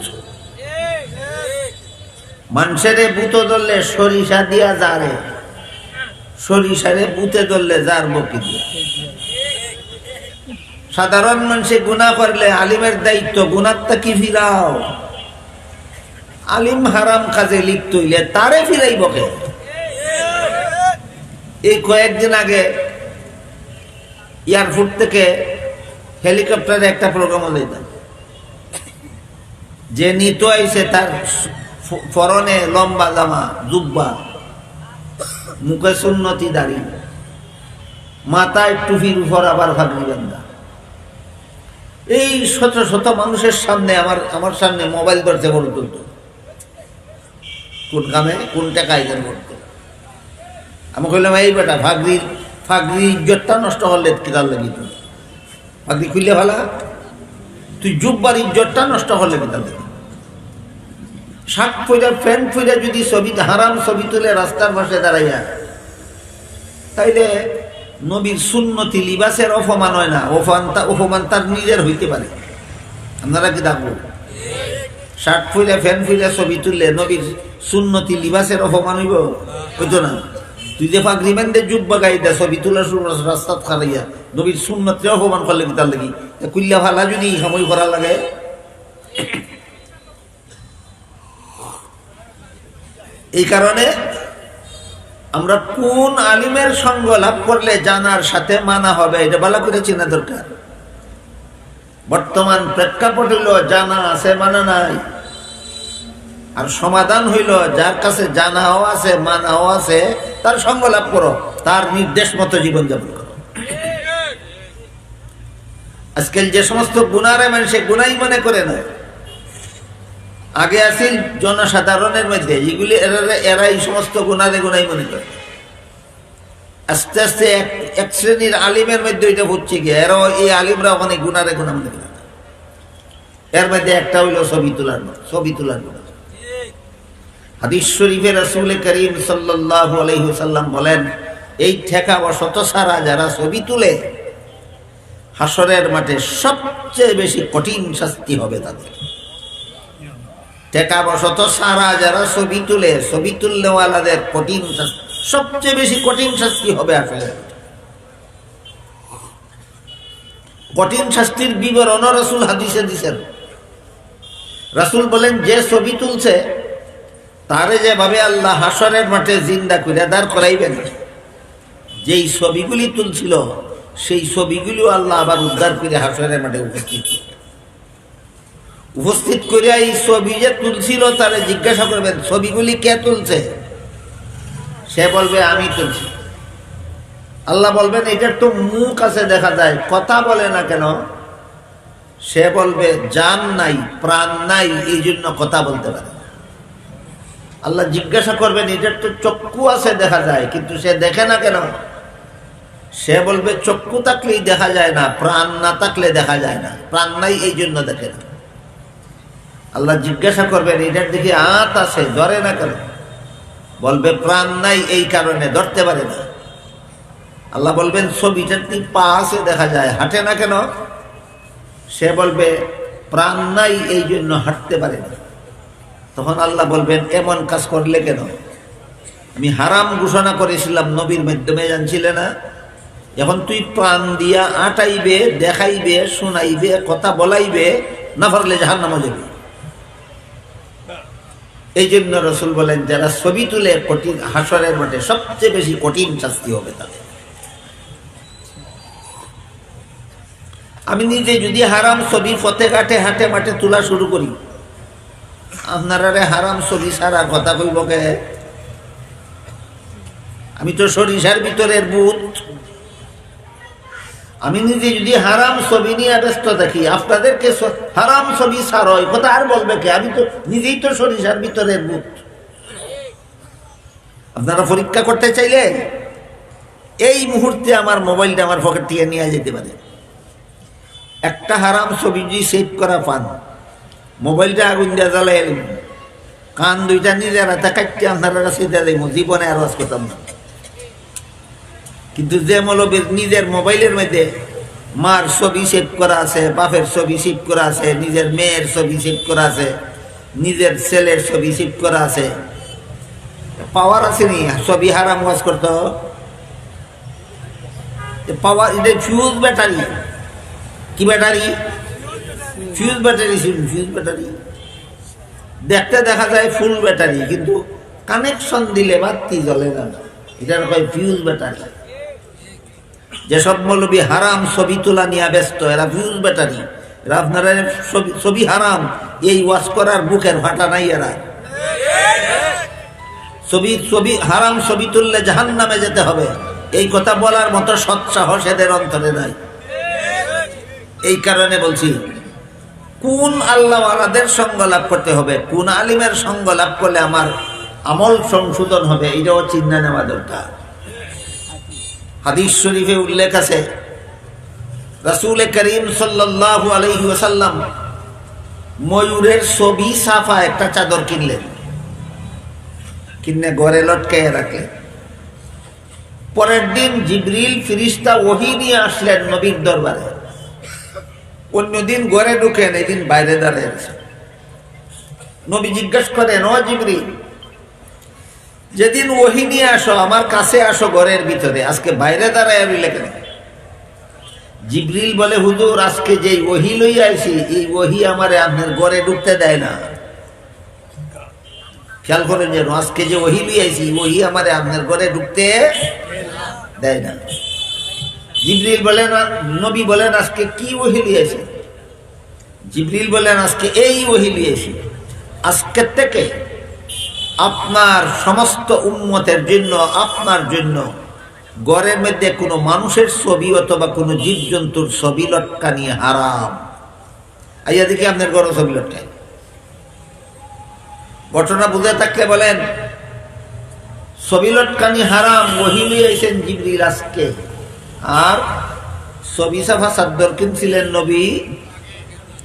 মানুষের বুতো ধরলে সরিষা দিয়া যারে, সরিষারে বুতে ধরলে যার বকি দিয়া। সাধারণ মানুষে গুনাহ করলে আলিমের দায়িত্ব গুনাহটা কি ফিরাও। আলিম হারাম কাজে লিপ্ত হইলে তারে ফিরাই বকে। এই কয়েকদিন আগে এয়ারপোর্ট থেকে হেলিকপ্টারে একটা প্রোগ্রামও দিতাম, যে নিত আইছে তার পরনে লম্বা জামা জুব্বা, মুখে সুন্নতি দাড়ি, মাথায় টুপির উপর আবার ভাগনি বান্ধা, এই শত শত মানুষের সামনে আমার সামনে মোবাইল ধরতে বড় তুলত, কোন কামে কোন টাকায় করত। আমি কইলাম এই বেটা ফাগরি ইজ্জতটা নষ্ট করলে কিতার লাগিত, ফাগরি খুললে ভালা, তুই জুব্বার ইজ্জতটা নষ্ট করলে কিতার লাগি। শার্ট পইরা প্যান্ট পইরা যদি ছবি হারাম ছবি তুলে রাস্তার পাশে দাঁড়াইয়া, তাইলে নবীর সুন্নতি লিবাসের অপমান হয় না? অপমান তার নিজের হইতে পারে। আপনারা কি দেখবো শার্ট পইরা প্যান্ট পইরা ছবি তুললে নবীর সুন্নতি লিবাসের অপমান হইব? হইতো না। তুই যে ফাগরি বান্ধে জুব্বা গাইদা ছবি তোলা শুরু রাস্তা খারাইয়া নবীর সুন্নতি অপমান করলে কি তার লাগি? কুল্লা ভালা যদি সময় করা লাগে। এই কারণে আমরা কোন আলিমের সঙ্গ লাভ করলে জানার সাথে মানা হবে এটা ভালো করে চেনা দরকার। বর্তমান প্রেক্ষাপট হইল জানা আছে মানা নাই, আর সমাধান হইল যার কাছে জানাও আছে মানাও আছে তার সঙ্গ লাভ করো, তার নির্দেশ মতো জীবনযাপন করো। আজকাল যে সমস্ত গুনারে মানুষে গুনাই মনে করে না, আগে আসিল জনসাধারণের মধ্যে এগুলি এরা এই সমস্ত গুনারে গুনাই মনে করে। আস্তে আস্তে এক শ্রেণীর আলিমের মধ্যে ওইটা হচ্ছে গিয়ে এরা এই আলিমরা ওখানে গুনারে গুনা মনে করে। এর মধ্যে একটা হইল ছবি তোলার গুণা। হাদিস শরীফে রাসূল করিম সাল্লাল্লাহু আলাইহি ওয়াসাল্লাম বলেন, এই ঠেকা বশত সারা যারা ছবি তুলে হাসরের মাঠে সবচেয়ে বেশি কঠিন শাস্তি হবে তাদের। ঠেকা বশত সারা যারা ছবি তুলে, ছবি তুলনেওয়ালাদের কঠিন শাস্তি, সবচেয়ে বেশি কঠিন শাস্তি হবে আসলে। কঠিন শাস্তির বিবরণ রাসূল হাদিসে দিয়েছেন। রাসূল বলেন, যে ছবি তুলছে তারে যেভাবে আল্লাহ হাসরের মাঠে জিন্দা করে দাঁড় করাইবেন, যেই ছবিগুলি তুলছিল সেই ছবিগুলিও আল্লাহ আবার উদ্ধার করে হাসরের মাঠে উপস্থিত করে এই ছবি যে তুলছিল তারে জিজ্ঞাসা করবেন, ছবিগুলি কে তুলছে? সে বলবে আমি তুলছি। আল্লাহ বলবেন, এটার তো মুখ আছে দেখা যায়, কথা বলে না কেন? সে বলবে, জান নাই প্রাণ নাই এই জন্য কথা বলতে পারে। আল্লাহ জিজ্ঞাসা করবেন, এটার তো চক্ষু আছে দেখা যায়, কিন্তু সে দেখে না কেন? সে বলবে, চক্ষু থাকলেই দেখা যায় না, প্রাণ না থাকলে দেখা যায় না, প্রাণ নাই এই জন্য দেখে না। আল্লাহ জিজ্ঞাসা করবেন, এটার দিকে হাত আছে ধরে না কেন? বলবে, প্রাণ নাই এই কারণে ধরতে পারে না। আল্লাহ বলবেন, ছবিটার দিকে পা আছে দেখা যায়, হাঁটে না কেন? সে বলবে, প্রাণ নাই এই জন্য হাঁটতে পারে না। তখন আল্লাহ বলবেন, এমন কাজ করলে কেন? আমি হারাম ঘোষণা করেছিলাম নবীর মাধ্যমে, জানছিলে না? এখন তুই প্রাণ দিয়া আটাইবে, দেখাইবে, শোনাইবে, কথা বলাইবে, না পারলে জাহান্নামে যাবে। এই জন্য রাসূল বলেন, যারা ছবি তুলে কঠিন হাসরের মাঠে সবচেয়ে বেশি কঠিন শাস্তি হবে তাদের। আমি নিজে যদি হারাম ছবি পথে ঘাটে হাটে মাঠে তোলা শুরু করি, আপনারা হারাম ছবি ছাড়া কথা কইব কে? আমি তো সরিষার ভিতরের ভূত। আমি নিজে যদি হারাম ছবি নিয়ে ব্যস্ত থাকি, আপনাদেরকে হারাম ছবি ছাড়াই কথা আর বলবে কে? আমি তো নিজেই তো সরিষার ভিতরের ভূত। আপনারা পরীক্ষা করতে চাইলে এই মুহূর্তে আমার মোবাইলটা আমার পকেট থেকে নিয়ে যেতে পারে। একটা হারাম ছবি যদি সেভ করা পান, মোবাইলটা আগুন দিয়ে জ্বালাই কান দুইটা নিজের হাতে কাটতে আপনারা কাছে জীবনে আওয়াজ করতাম না। কিন্তু যে মৌলবীর নিজের মোবাইলের মধ্যে মার ছবি সেভ করা আছে, বাপের ছবি সেভ করা আছে, নিজের মেয়ের ছবি সেভ করা আছে, নিজের ছেলের ছবি সেভ করা আছে, পাওয়ার আছে নি ছবি হারাম ওয়াজ করতো? পাওয়ার এটা ফিউজ ব্যাটারি। কি battery? Fuse battery. Fuse battery দেখতে দেখা যায় ফুল ব্যাটারি, কিন্তু কানেকশন দিলে বাতি জ্বলে না, এটার কয় ফিউজ ব্যাটারি। যেসব মৌলবী হারাম ছবি তোলা নিয়ে ব্যস্ত, এরা ভিউজ ব্যাটারি, এরা আপনারা ছবি হারাম, এই ওয়াজ করার বুকের ভাটা নাই। এরা ছবি হারাম ছবি তুললে জাহান্নামে যেতে হবে, এই কথা বলার মতো সৎসাহস এদের অন্তরে নাই। এই কারণে বলছি, কোন আল্লাহওয়ালাদের সঙ্গ লাভ করতে হবে, কোন আলিমের সঙ্গ লাভ করলে আমার আমল সংশোধন হবে, এটাও চিন্তা নেওয়া দরকার। হাদিস শরীফে উল্লেখ আছে, রাসূল করিম সাল্লাল্লাহু আলাইহি ওয়াসাল্লাম ময়ূরের ছবি ছাপা একটা চাদর কিনলেন, কিনে ঘরে লটকাইয়া রাখলেন। পরের দিন জিবরিল ফেরেশতা ওহী নিয়ে আসলেন নবীর দরবারে। অন্যদিন ঘরে ঢুকেন, এদিন বাইরে দাঁড়িয়ে আছে। নবী জিজ্ঞেস করেন, ও জিবরিল, যেদিন ওহী নিয়ে আসো আমার কাছে আসো ঘরের ভিতরে, আজকে বাইরে দাঁড়ায় রইলে কেন? জিবরিল বলে, হুজুর আজকে যেই ওহী লইয়া আইছি, এই ওহী আমারে আপনার ঘরে ঢুকতে দেয় না। খেয়াল করেন যেন, আজকে যে ওহী লইয়া আইছি, ওহী আমারে আপনার ঘরে ঢুকতে দেয় না। জিবরিল বলেন, নবী বলেন, আজকে কি ওহী লিয়েছে? জিবরিল বলেন, আজকে এই ওহী লিয়েছি, আজকে থেকে আপনার সমস্ত উম্মতের জন্য, আপনার জন্য ঘরের মধ্যে কোনো মানুষের ছবি অথবা কোনো জীবজন্তুর ছবি লটকানি হারাম। আইয়া দেখি আপনার ঘরে ছবি লটকায়। ঘটনা বুঝে থাকলে বলেন, ছবি লটকানি হারাম, ওহী লিয়েছেন জিবরিল আজকে। আর ছবি সাফা চাদর কিনছিলেন নবী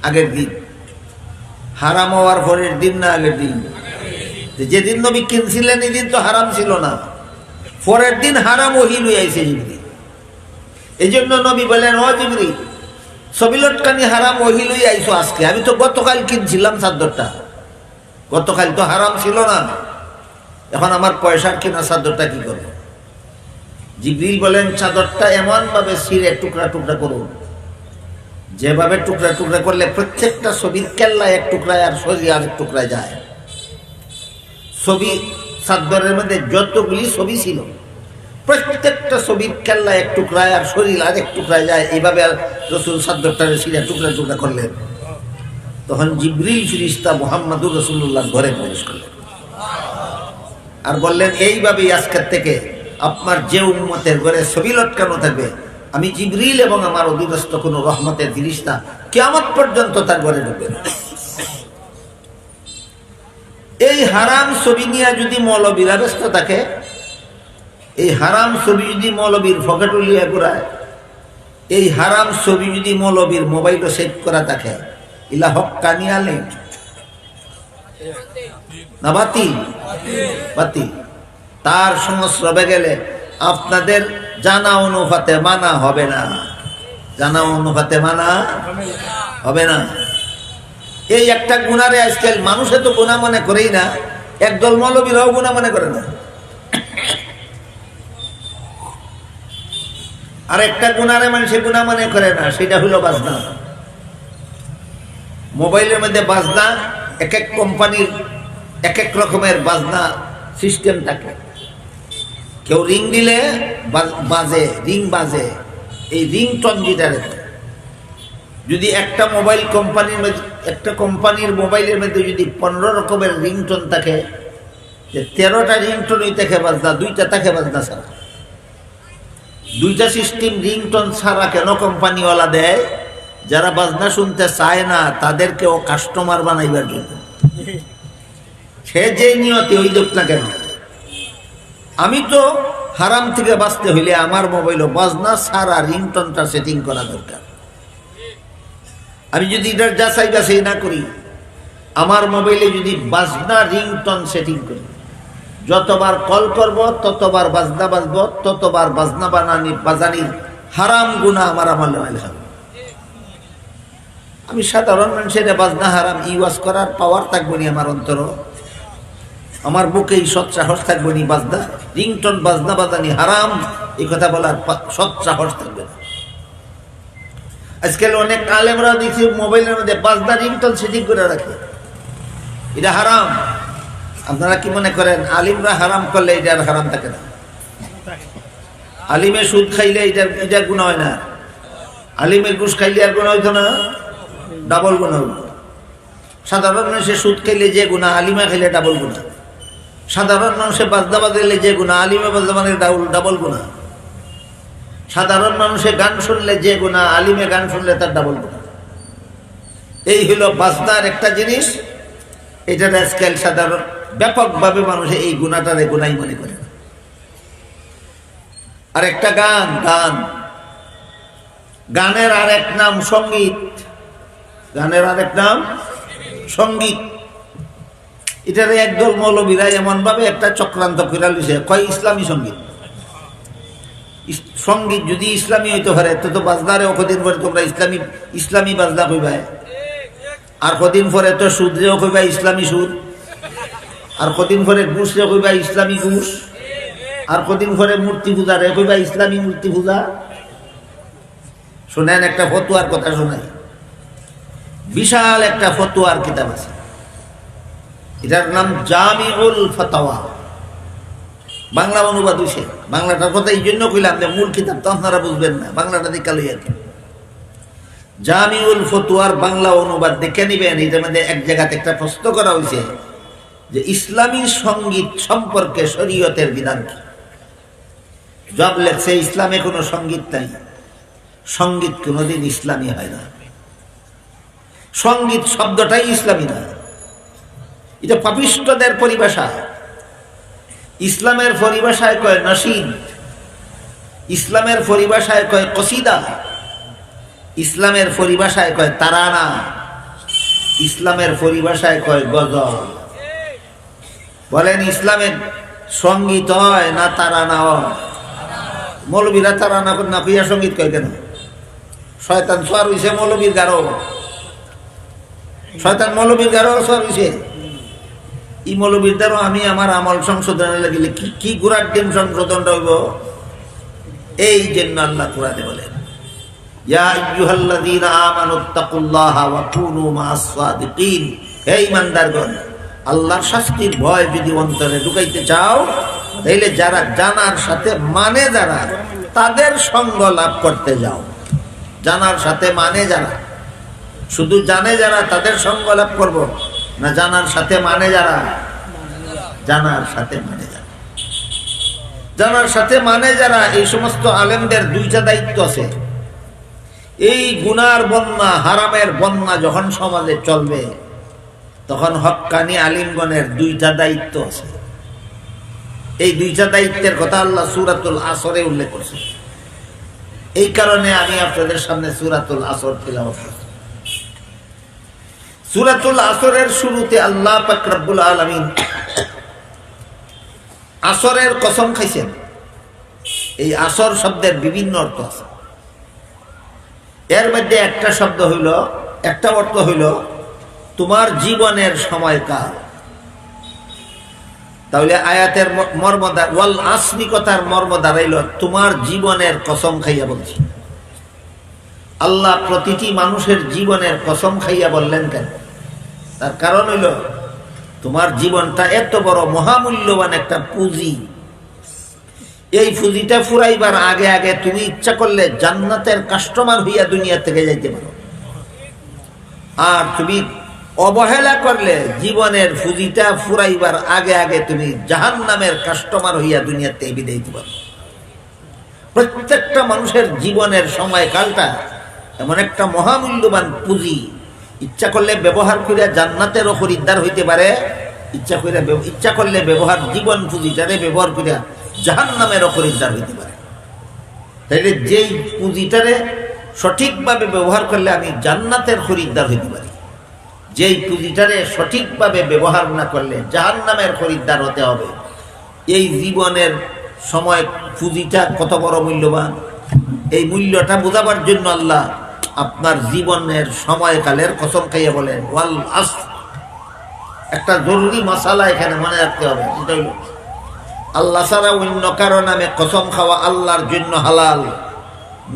আগের দিন, হারাম হওয়ার পরের দিন না আগের দিন? যেদিন নবী কিনছিলেন এদিন তো হারাম ছিল না, পরের দিন হারাম ওহী লইয়া আইছে জিবরিল। এই জন্য নবী বলেন, ও জিবরিল, ছবি লটকানি হারাম, ওহী লইয়া আইছো আজকে। আমি তো গতকাল কিনছিলাম চাদরটা, গতকাল তো হারাম ছিল না, এখন আমার পয়সার কিনা চাদরটা কি করবো? জিবরিল বলেন, চাদরটা এমন ভাবে ছিঁড়ে টুকরা টুকরা করুন, যেভাবে টুকরা টুকরা করলে প্রত্যেকটা ছবির কেল্লায় এক টুকরায় আর শরীর আরেক টুকরায় যায়। ছবি চাদরের মধ্যে যতগুলি ছবি ছিল, প্রত্যেকটা ছবির কেল্লায় এক টুকরায় আর শরীর আরেক টুকরায় যায়। এইভাবে রাসূল চাদরটারে ছিঁড়ে টুকরা টুকরা করলেন। তখন জিবরিল ফেরেশতা মুহাম্মদুর রাসূলুল্লাহ ঘরে প্রবেশ করলেন আর বললেন, এইভাবেই আজকের থেকে আপনার যে উম্মতের ঘরে ছবি লটকানো থাকবে, আমি জিবরিল এবং আমার অধীনস্থ কোন রহমতের ফেরেশতা কিয়ামত পর্যন্ত তার ঘরে ঢুকবে না। এই হারাম ছবি নিয়ে যদি মৌলবীরা ব্যস্ত থাকে, এই হারাম ছবি যদি মৌলবীর পকেট লিয়ে ঘুরায়, এই হারাম ছবি যদি মৌলবীর মোবাইলও সেভ করা থাকে, ইলা হক্কানি আলেম না বাতিল? বাতিল। তার সংস্রবে গেলে আপনাদের জানা অনুপাতে মানা হবে না, জানা অনুপাতে মানা হবে না। এই একটা গুনারে আজকাল মানুষে তো গুনাহ মনে করেই না, একদল মৌলবীরাও গুনাহ মনে করে না। আর একটা গুনারে মানুষে গুনাহ মনে করে না, সেটা হলো বাজনা। মোবাইলের মধ্যে বাজনা, এক এক কোম্পানির এক এক রকমের বাজনা সিস্টেম থাকে। কেউ রিং দিলে বাজে, রিং বাজে, এই রিংটন যেটা রেখে। যদি একটা মোবাইল কোম্পানির মধ্যে, একটা কোম্পানির মোবাইলের মধ্যে যদি 15 রকমের রিংটন থাকে, যে 13টা রিংটনই থাকে বাজনা, 2টা থাকে বাজনা ছাড়া। 2টা সিস্টেম রিংটন ছাড়া কেন কোম্পানিওয়ালা দেয়? যারা বাজনা শুনতে চায় না তাদেরকেও কাস্টমার বানাইবার জন্য। সে যে নিয়তে ওই দেখ না কেন, আমি তো হারাম থেকে বাঁচতে হইলে আমার মোবাইলও বাজনা ছাড়া রিংটনটা সেটিং করা দরকার। আমি যদি এটার যাচাই না করি, আমার মোবাইলে যদি বাজনা রিংটন সেটিং করি, যতবার কল করব ততবার বাজনা বাজব, ততবার বাজনা বাজানির হারাম গুনাহ আমার আমলে হবে। আমি সাধারণ মানুষের বাজনা হারাম ইওয়াজ করার পাওয়ার থাকবো নি আমার অন্তর, আমার বুকে এই সৎ সাহস থাকবে নি বাজনা রিংটন বাজনা বাজানি হারাম এই কথা বলার সৎ সাহস থাকবে না। আজকাল অনেক আলেমরা দেখছি মোবাইলের মধ্যে বাজনা রিংটন সেটিং করে রাখে, এটা হারাম। আপনারা কি মনে করেন আলিমরা হারাম করলে এটা আর হারাম থাকে না? আলিমে সুদ খাইলে এটা গুনাহ হয় না, আলিমে ঘুষ খাইলে আর গুনাহ হইতো না, ডাবল গুনাহ হইতো। সাধারণ মানুষের সুদ খাইলে যে গুনাহ, আলিমে খাইলে ডাবল গুনাহ। সাধারণ মানুষের বাজনা বাজাইলে যে গুনাহ, আলিমে বাজনা মানে ডাবল গুনাহ। সাধারণ মানুষের গান শুনলে যে গুনাহ, আলিমে গান শুনলে তার ডাবল গুনাহ। এই হলো বাজনার একটা জিনিস, এটার আজকাল সাধারণ ব্যাপকভাবে মানুষে এই গুনাহটারে গুনাই মনে করে। আর একটা গানের আরেক নাম সঙ্গীত, গানের আরেক নাম সঙ্গীত। এটারে একদল মৌলবীরা এমন ভাবে একটা চক্রান্ত করে লইছে, কয় ইসলামী সঙ্গীত। সঙ্গীত যদি ইসলামী হইতে পারে তো বাজনারে কদিন পরে তোমরা ইসলামী বাজনা কইবা, আর কদিন পরে তো সুদরেও কইবা ইসলামী সুদ, আর কদিন পরে ঘুষরে কইবা ইসলামী ঘুষ, আর কদিন পরে মূর্তি পূজারে কইবা ইসলামী মূর্তি পূজা। শুনেন, একটা ফতুয়ার কথা শোনাই। বিশাল একটা ফতুয়ার কিতাব আছে, এটার নাম জামিউল ফাতাওয়া, বাংলা অনুবাদ হইছে। বাংলাটার কথা এই জন্য কইলাম যে মূল কিতাব তো আপনারা বুঝবেন না, বাংলাটা দেখে লই আর কি। জামিউল ফতুয়ার বাংলা অনুবাদ দেখে নিবেন। এটার মধ্যে এক জায়গাতে একটা প্রশ্ন করা হয়েছে যে ইসলামী সঙ্গীত সম্পর্কে শরীয়তের বিধান কি। জব লেখছে ইসলামে কোনো সঙ্গীত নাই, সঙ্গীত কোনোদিন ইসলামী হয় না, সঙ্গীত শব্দটাই ইসলামী না, এটা পাপিষ্ঠদের পরিভাষা। ইসলামের পরিভাষায় কয় নসিদ, ইসলামের পরিভাষায় কয় কসিদা, ইসলামের পরিভাষায় কয় তারানা, ইসলামের পরিভাষায় কয় গজল। বলেন ইসলামের সঙ্গীত হয় না তারানা হয়? মৌলবীরা তারানা না কইয়া সঙ্গীত কয় কেন? শয়তান সোয়ার হইছে মৌলবীর গারো, শয়তান মৌলবীর গারো সোয়ার হইছে। ই মৌলবীর দ্বারা আমি আমার আমল সংশোধনে লাগিলে কি গুড়ার ডিম সংশোধনটা হইব। এই জন্য আল্লাহ কুরআনে বলেন, ইয়া আইয়ুহাল্লাযীনা আমানুত্তাকুল্লাহা ওয়া কুনু মা'আস সাদিকিন। হে ঈমানদারগণ, আল্লাহর শাস্তির ভয় যদি অন্তরে ঢুকাইতে চাও, তাহলে যারা জানার সাথে মানে যারা, তাদের সঙ্গ লাভ করতে যাও। জানার সাথে মানে যারা, শুধু জানে যারা তাদের সঙ্গ লাভ করব না, জানার সাথে মানে যারা, জানার সাথে মানে যারা, জানার সাথে মানে যারা। এই সমস্ত আলেমদের দুইটা দায়িত্ব আছে। এই গুনার বন্যা, হারামের বন্যা যখন সমাজে চলবে, তখন হক্কানি আলিমগণের দুইটা দায়িত্ব আছে। এই দুইটা দায়িত্বের কথা আল্লাহ সূরাতুল আসরে উল্লেখ করছে। এই কারণে আমি আপনাদের সামনে সূরাতুল আসর তিলাওয়াত করছি। সূরাতুল আসরের শুরুতে আল্লাহ পাক রব্বুল আলামিন আসরের কসম খাইছেন। এই আসর শব্দের বিভিন্ন অর্থ আছে। এর মধ্যে একটা শব্দ হইল, একটা অর্থ হইল তোমার জীবনের সময়কাল। তাহলে আয়াতের মর্ম ওয়াল আসরি কথার মর্ম দাঁড়াইল তোমার জীবনের কসম খাইয়া বলছি। আল্লাহ প্রতিটি মানুষের জীবনের কসম খাইয়া বললেন কেন? তার কারণ হইল তোমার জীবনটা এত বড় মহামূল্যবান একটা পুঁজি। এই পুঁজিটা ফুরাইবার আগে আগে তুমি ইচ্ছা করলে জান্নাতের কাস্টমার হইয়া দুনিয়া থেকে যাইতে পারো, আর তুমি অবহেলা করলে জীবনের পুঁজিটা ফুরাইবার আগে আগে তুমি জাহান্নামের কাস্টমার হইয়া দুনিয়া থেকে বিদায় দিতে পারো। প্রত্যেকটা মানুষের জীবনের সময়কালটা এমন একটা মহামূল্যবান পুঁজি, ইচ্ছা করলে ব্যবহার করে জান্নাতেরও খরিদ্দার হইতে পারে, ইচ্ছা করলে ব্যবহার জীবন পুঁজিটারে ব্যবহার করে জাহান্নামেরও খরিদ্দার হইতে পারে। তাইলে যেই পুঁজিটারে সঠিকভাবে ব্যবহার করলে আমি জান্নাতের খরিদ্দার হইতে পারি, যেই পুঁজিটারে সঠিকভাবে ব্যবহার না করলে জাহান্নামের খরিদ্দার হতে হবে। এই জীবনের সময় পুঁজিটা কত বড় মূল্যবান, এই মূল্যটা বোঝাবার জন্য আল্লাহ আপনার জীবনের সময়কালের কসম খাইয়া বলেন ওয়াল আসর। একটা জরুরি মশালা এখানে মনে রাখতে হবে, সেটা হইল আল্লাহ ছাড়া অন্য কারো নামে কসম খাওয়া আল্লাহর জন্য হালাল,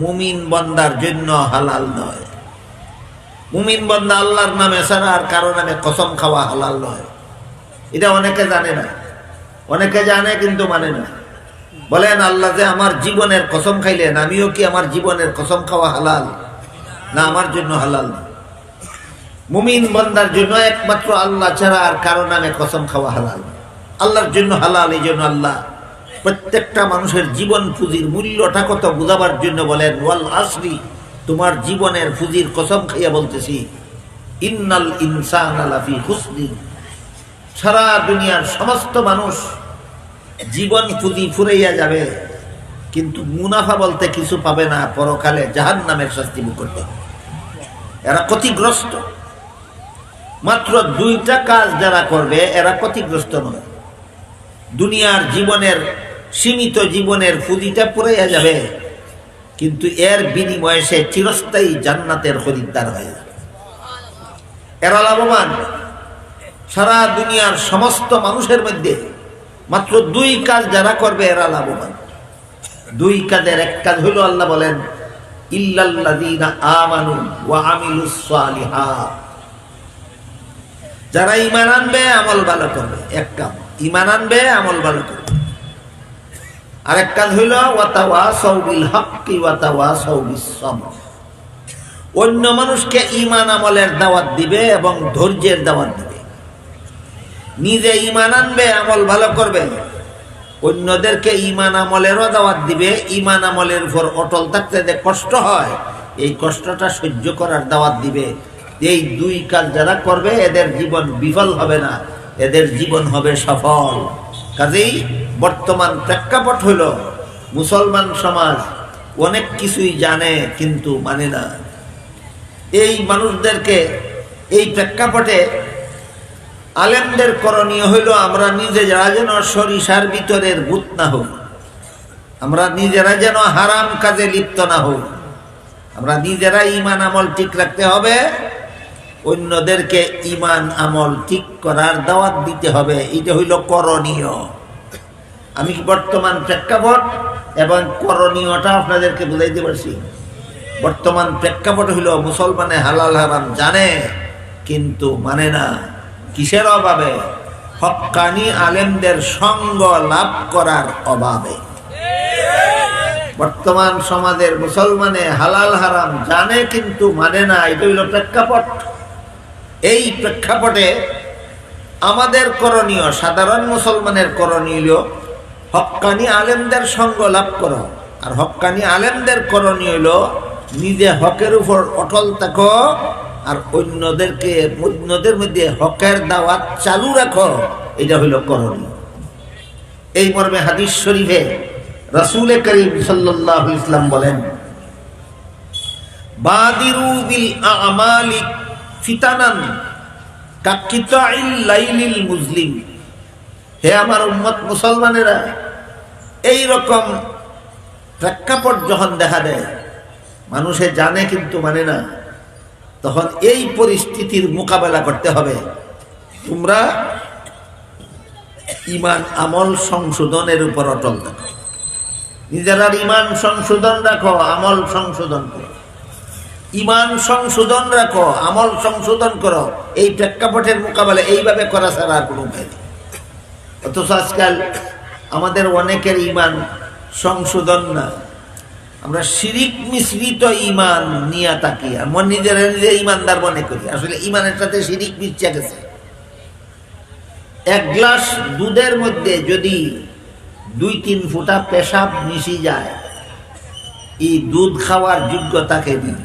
মুমিন বান্দার জন্য হালাল নয়। মুমিন বান্দা আল্লাহর নামে ছাড়া আর কারো নামে কসম খাওয়া হালাল নয়। এটা অনেকে জানে না, অনেকে জানে কিন্তু মানে না। বলেন, আল্লাহ যে আমার জীবনের কসম খাইলেন, আমিও কি আমার জীবনের কসম খাওয়া হালাল? না, আমার জন্য হালাল না। মুমিন বান্দার জন্য একমাত্র আল্লাহ ছাড়া আর কারো নামে কসম খাওয়া হালাল। আল্লাহর জন্য হালাল। এই জন্য আল্লাহ প্রত্যেকটা মানুষের জীবন পুঁজির মূল্যটা কত বুঝাবার জন্য বলেন, ওয়াল আসরি, তোমার জীবনের পুঁজির কসম খাইয়া বলতেছি, ইন্নাল ইনসানা লাফি খুসরিন, সারা দুনিয়ার সমস্ত মানুষ জীবন পুঁজি ফুরাইয়া যাবে, কিন্তু মুনাফা বলতে কিছু পাবে না, পরকালে জাহান্নামের শাস্তি ভোগ করতে হবে। এরা ক্ষতিগ্রস্ত। মাত্র দুইটা কাজ যারা করবে এরা ক্ষতিগ্রস্ত নয়। দুনিয়ার জীবনের সীমিত জীবনের পুঁজিটা পুরাইয়া যাবে, কিন্তু এর বিনিময়ে সে চিরস্থায়ী জান্নাতের খরিদ্দার হয়ে যাবে। এরা লাভবান। সারা দুনিয়ার সমস্ত মানুষের মধ্যে মাত্র দুই কাজ যারা করবে এরা লাভবান। দুই কাজের এক কাজ হইল, আল্লাহ বলেন, ইল্লাল্লাযীনা আমানু ওয়া আমিলুস সালিহাত, যারা ঈমান আনবে আমল ভালো করবে। এক কাজ ঈমান আনবে, আমল ভালো করবে। আরেক কাজ হইল ওয়া তাওয়াসাউ বিল হাক্কি ওয়া তাওয়াসাউ বিস সাবর, অন্য মানুষকে ঈমান আমলের দাওয়াত দিবে এবং ধৈর্যের দাওয়াত দিবে। নিজে ঈমান আনবে, আমল ভালো করবে, অন্যদেরকে ঈমান আমলেরও দাওয়াত দিবে। ঈমান আমলের উপর অটল থাকতে যে কষ্ট হয়, এই কষ্টটা সহ্য করার দাওয়াত দিবে। এই দুই কাজ যারা করবে এদের জীবন বিফল হবে না, এদের জীবন হবে সফল। কাজেই বর্তমান প্রেক্ষাপট হইল, মুসলমান সমাজ অনেক কিছুই জানে কিন্তু মানে না। এই মানুষদেরকে এই প্রেক্ষাপটে আলেমদের করণীয় হইল, আমরা নিজেরা যেন সরিষার ভিতরের ভূত না হই, আমরা নিজেরা যেন হারাম কাজে লিপ্ত না হই, আমরা নিজেরা ঈমান আমল ঠিক রাখতে হবে, অন্যদেরকে ঈমান আমল ঠিক করার দাওয়াত দিতে হবে। এটা হইল করণীয়। আমি কি বর্তমান প্রেক্ষাপট এবং করণীয়টা আপনাদেরকে বুঝাইতে পারছি? বর্তমান প্রেক্ষাপট হইল, মুসলমানে হালাল হারাম জানে কিন্তু মানে না। কিসের অভাবে? হক্কানি আলেমদের সঙ্গ লাভ করার অভাবে। বর্তমান সমাজের মুসলমানে হালাল হারাম জানে কিন্তু মানে না, এটা হইল প্রেক্ষাপট। এই প্রেক্ষাপটে আমাদের করণীয়, সাধারণ মুসলমানের করণীয় হক্কানি আলেমদের সঙ্গ লাভ করো। আর হক্কানি আলেমদের করণীয় হইল নিজে হকের উপর অটল থাকো আর অন্যদের মধ্যে হকের দাওয়াত চালু রাখো। এটা হইল করণীয়। এই মর্মে হাদিস শরীফে রাসূল করিম সাল্লাল্লাহু আলাইহি ওয়াসাল্লাম বলেন, বাদিরু বিল আমালি ফিতানান কাকিতাইল লাইলিল মুজলিম। হে আমার উম্মত মুসলমানেরা, এই রকম প্রেক্ষাপট যখন দেখা দেয়, মানুষে জানে কিন্তু মানে না, তখন এই পরিস্থিতির মোকাবেলা করতে হবে। তোমরা ঈমান আমল সংশোধনের উপর অটল থাকো, নিজেরা ঈমান সংশোধন রাখো, আমল সংশোধন করো। ঈমান সংশোধন রাখো, আমল সংশোধন করো। এই প্রেক্ষাপটের মোকাবেলা এইভাবে করা ছাড়া আর কোনো উপায় নেই। অথচ আজকাল আমাদের অনেকের ঈমান সংশোধন না, আমরা শিরিক মিশ্রিত ঈমান নিয়ে থাকি, আমার নিজেরা নিজে ঈমানদার মনে করি, আসলে ঈমানের সাথে শিরিক মিশে গেছে। এক গ্লাস দুধের মধ্যে যদি 2-3 ফোঁটা পেশাব মিশি যায়, এই দুধ খাওয়ার যোগ্যতাকে নেই।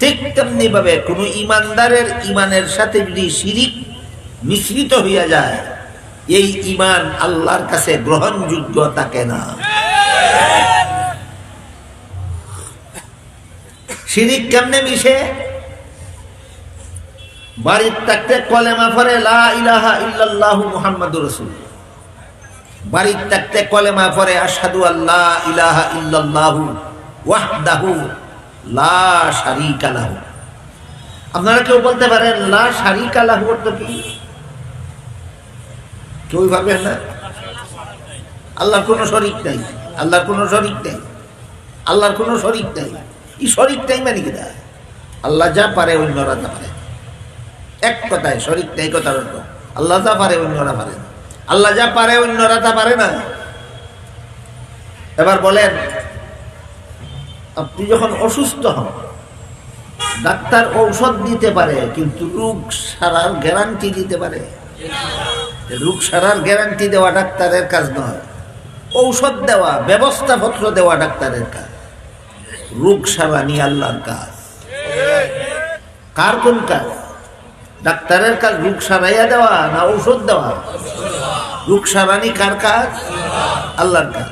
ঠিক তেমনি ভাবে কোন ঈমানদারের ঈমানের সাথে যদি শিরিক মিশ্রিত হইয়া যায়, এই ঈমান আল্লাহর কাছে গ্রহণযোগ্য থাকে না। শিরিক কেমনে মিশে? বাড়ির থাকতে কলেমা পড়ে লা ইলাহা ইল্লাল্লাহু মুহাম্মাদুর রাসূলুল্লাহ, বাড়ির থাকতে কলেমা পড়ে আশহাদু আল্লা ইলাহা ইল্লাল্লাহু ওয়াহদাহু লা শারীকা লাহু। আপনারা কেউ বলতে পারেন লা শারীকা লাহু অর্থ কি? কেউ ভাবেন না? আল্লাহর কোনো শরীক নাই, আল্লাহর কোনো শরীক নাই, আল্লাহর কোনো শরীক নাই। এই শরীক নাই মানে কি? আল্লাহ যা পারে অন্যরা তা পারে। এক কথায় শরীক নাই কথার অর্থ আল্লাহ যা পারে অন্যরা পারে না। আল্লাহ যা পারে অন্যরা তা পারে না। এবার বলেন, আপনি যখন অসুস্থ হন, ডাক্তার ঔষধ দিতে পারে, কিন্তু রোগ সারার গ্যারান্টি দিতে পারে? রোগ সারার গ্যারান্টি দেওয়া ডাক্তারের কাজ নয়, ঔষধ দেওয়া, ব্যবস্থাপত্র দেওয়া ডাক্তারের কাজ। রোগ সারা নিয়ে আল্লাহর কাজ। কার কোন কাজ? ডাক্তারের কাজ রোগ সারাইয়া দেওয়া না ঔষধ দেওয়া? রোগ সারানি কার কাজ? আল্লাহর কাজ।